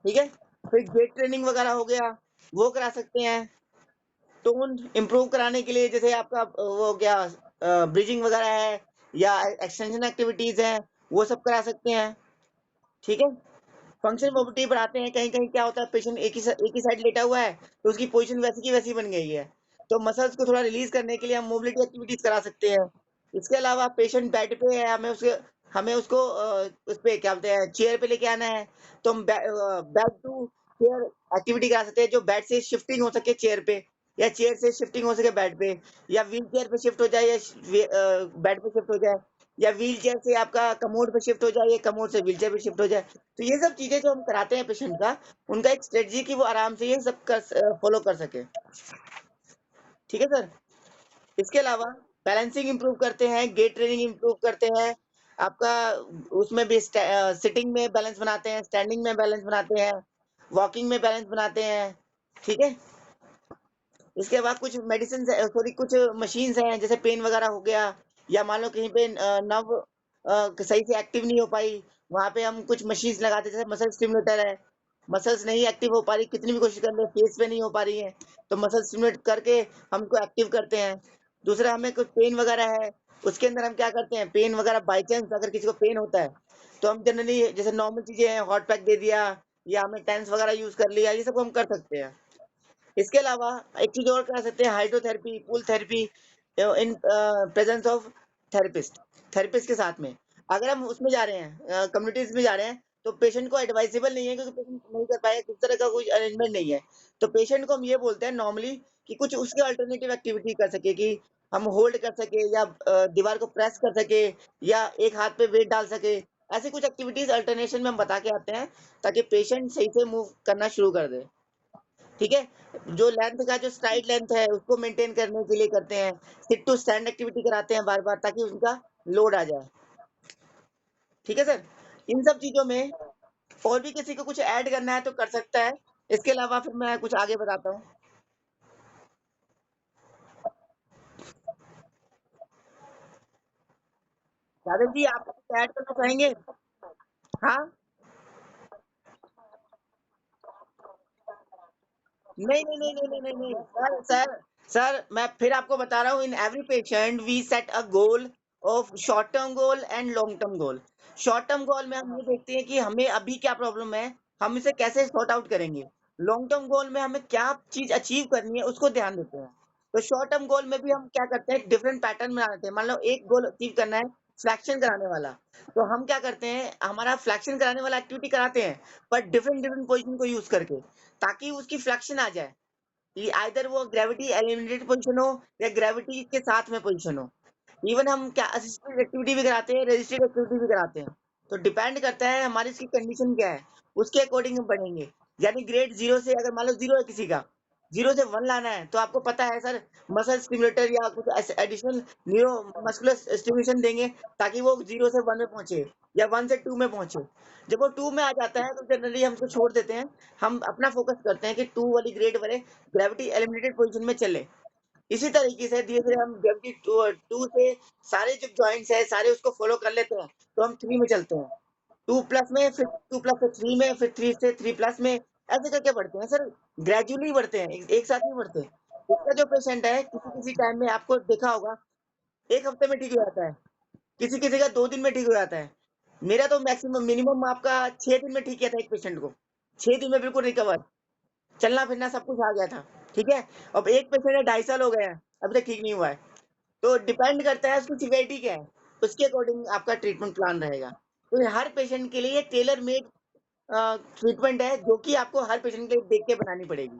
ठीक है? फिर वेट ट्रेनिंग वगैरह हो गया, वो करा सकते हैं। टोन इम्प्रूव कराने के लिए जैसे आपका वो हो गया ब्रीथिंग वगैरह है या एक्सटेंशन एक्टिविटीज़ हैं, वो सब करा सकते हैं, ठीक है? फंक्शनल मोबिलिटी बढ़ाते हैं, कहीं-कहीं क्या होता है पेशेंट एक ही साइड लेटा हुआ है, तो उसकी पोज़ीशन वैसी की वैसी बन गई है। तो मसल्स को थोड़ा रिलीज़ करने के लिए हम मोबिलिटी एक्टिविटीज़ करा सकते हैं। इसके अलावा पेशेंट बेड पे है, हमें उसको उस पे क्या बोलते हैं चेयर पे लेके आना है, तो हम बेड टू चेयर एक्टिविटी करा सकते हैं, जो बेड से शिफ्टिंग हो सके चेयर पे या चेयर से शिफ्टिंग हो सके बेड पे या व्हीलचेयर पे शिफ्ट हो जाए या बेड पे शिफ्ट हो जाए या व्हीलचेयर से आपका कमोड पे शिफ्ट हो जाए या कमोड से व्हीलचेयर पे शिफ्ट हो जाए। तो ये सब चीज़ें जो हम कराते हैं पेशेंट का, उनका एक स्ट्रेटजी कि वो आराम से ये सब फ़ॉलो कर सके। ठीक है सर? इसके अलावा बैलेंसिंग इम्प्रूव करते हैं, गेट ट्रेनिंग इम्प्रूव करते हैं, आपका उसमें भी सिटिंग में बैलेंस बनाते हैं, स्टैंडिंग में बैलेंस बनाते हैं, वॉकिंग में बैलेंस बनाते हैं। ठीक है? इसके बाद कुछ मेडिसिन्स सॉरी कुछ मशीन्स हैं, जैसे पेन वगैरह हो गया या मान लो कहीं पे नर्व सही से एक्टिव नहीं हो पाई, वहाँ पे हम कुछ मशीन्स लगाते हैं, जैसे मसल स्टिमुलेटर है। मसल्स नहीं एक्टिव हो पा रही, कितनी भी कोशिश कर ले, फेस पे नहीं हो पा रही है, तो मसल स्टिमुलेट करके हम उनको एक्टिव करते हैं। दूसरा हमें कुछ पेन वगैरह है, उसके अंदर हम क्या करते हैं, पेन वगैरह बाय चांस अगर किसी को पेन होता है, तो हम जनरली जैसे नॉर्मल चीज़ें हैं, हॉट पैक दे दिया या हमने टेंस वगैरह यूज़ कर लिया, ये सब हम कर सकते हैं। इसके अलावा एक चीज़ और करा सकते हैं hydrotherapy, pool therapy in presence of therapist के साथ में। अगर हम उसमें जा रहे हैं कम्युनिटीज़ में जा रहे हैं, तो पेशेंट को एडवाइसेबल नहीं है क्योंकि पेशेंट नहीं कर पाएगा, किस तरह का कोई अरेंजमेंट नहीं है। तो पेशेंट को हम ये बोलते हैं नॉर्मली कि कुछ उसके अल्टरनेटिव एक्टिविटी कर सके कि हम होल्ड कर सके या दीवार को प्रेस कर सके या एक हाथ पे वेट डाल सके। ऐसी कुछ एक्टिविटीज़ अल्टरनेशन में हम बता के आते हैं, ताकि पेशेंट सही से मूव करना शुरू कर दे। ठीक है? जो लेंथ का जो स्ट्राइड लेंथ है उसको मेंटेन करने के लिए करते हैं। सिट टू स्टैंड एक्टिविटी कराते हैं बार-बार ताकि उनका लोड आ जाए। ठीक है सर? इन सब चीज़ों में और भी किसी को कुछ ऐड करना है तो कर सकता है। इसके अलावा फिर मैं कुछ आगे बताता हूँ। यादव जी आप कुछ ऐड करना चाहेंगे? हाँ? नहीं, नहीं, नहीं, नहीं, नहीं, नहीं, नहीं। सर मैं फिर आपको बता रहा हूँ in every patient we set a goal of short term goal and long term goal. Short term goal में हम ये देखते हैं कि हमें अभी क्या प्रॉब्लम है, हम इसे कैसे सॉर्ट आउट करेंगे। लॉन्ग टर्म गोल में हमें क्या चीज़ अचीव करनी है उसको ध्यान देते हैं। तो शॉर्ट टर्म गोल में भी हम क्या करते हैं डिफरेंट पैटर्न बना लेते हैं। मान लो एक गोल अचीव करना है फ्लेक्शन कराने वाला, तो हम क्या करते हैं हमारा फ्लेक्शन कराने वाला एक्टिविटी कराते हैं, पर डिफरेंट डिफरेंट पोज़ीशन को यूज़ करके, ताकि उसकी फ्लेक्शन आ जाए। ये आइदर वो ग्रेविटी एलिमिनेटेड पोजीशन हो या ग्रेविटी के साथ में पोजीशन हो। इवन हम क्या असिस्टेड एक्टिविटी भी कराते हैं, रेजिस्टेड एक्टिविटी भी कराते हैं। तो डिपेंड करता है हमारी इसकी कंडीशन क्या है, उसके अकॉर्डिंग हम बढ़ेंगे। यानी ग्रेड 0 से अगर मान लो 0 है किसी का, 0 से 1 लाना है, तो आपको पता है सर मसल स्टिम्युलेटर या कुछ ऐसे एडिशनल न्यूरो मस्कुलर स्टिम्युलेशन देंगे ताकि वो 0 से 1 में पहुँचे या 1 से 2 में पहुँचे। जब वो 2 में आ जाता है तो जनरली हम उसको छोड़ देते हैं। हम अपना फोकस करते हैं कि 2 वाली ग्रेड वाले ग्रेविटी एलिमिनेटेड पोजीशन में चले। इसी तरीके से धीरे-धीरे हम ग्रेविटी 2 से सारे जो जॉइंट्स हैं, सारे उसको फ़ॉलो कर लेते हैं, तो हम 3 में चलते हैं। 2 प्लस में, फिर 2 प्लस से 3 में, फिर 3 से 3 प्लस में, ऐसे करके बढ़ते हैं सर, ग्रेजुअली बढ़ते हैं, एक साथ नहीं बढ़ते। इसका जो पेशेंट है, किसी-किसी टाइम में आपको देखा होगा, 1 हफ्ते में ठीक हो जाता है, किसी-किसी का 2 दिन में ठीक हो जाता है। मेरा तो मैक्सिमम मिनिमम आपका 6 दिन में ठीक किया था एक पेशेंट को, 6 दिन में बिल्कुल रिकवर। चलना-फिरना सब कुछ आ गया था, ठीक है? अब एक पेशेंट है 2.5 साल हो गए हैं, अभी तक ठीक नहीं हुआ है। तो डिपेंड करता है उसकी सिवियरिटी क्या है, उसके अकॉर्डिंग आपका ट्रीटमेंट प्लान रहेगा। तो ये हर पेशेंट के लिए टेलर मेड ट्रीटमेंट है जो कि आपको हर पेशेंट के लिए देख के बनानी पड़ेगी।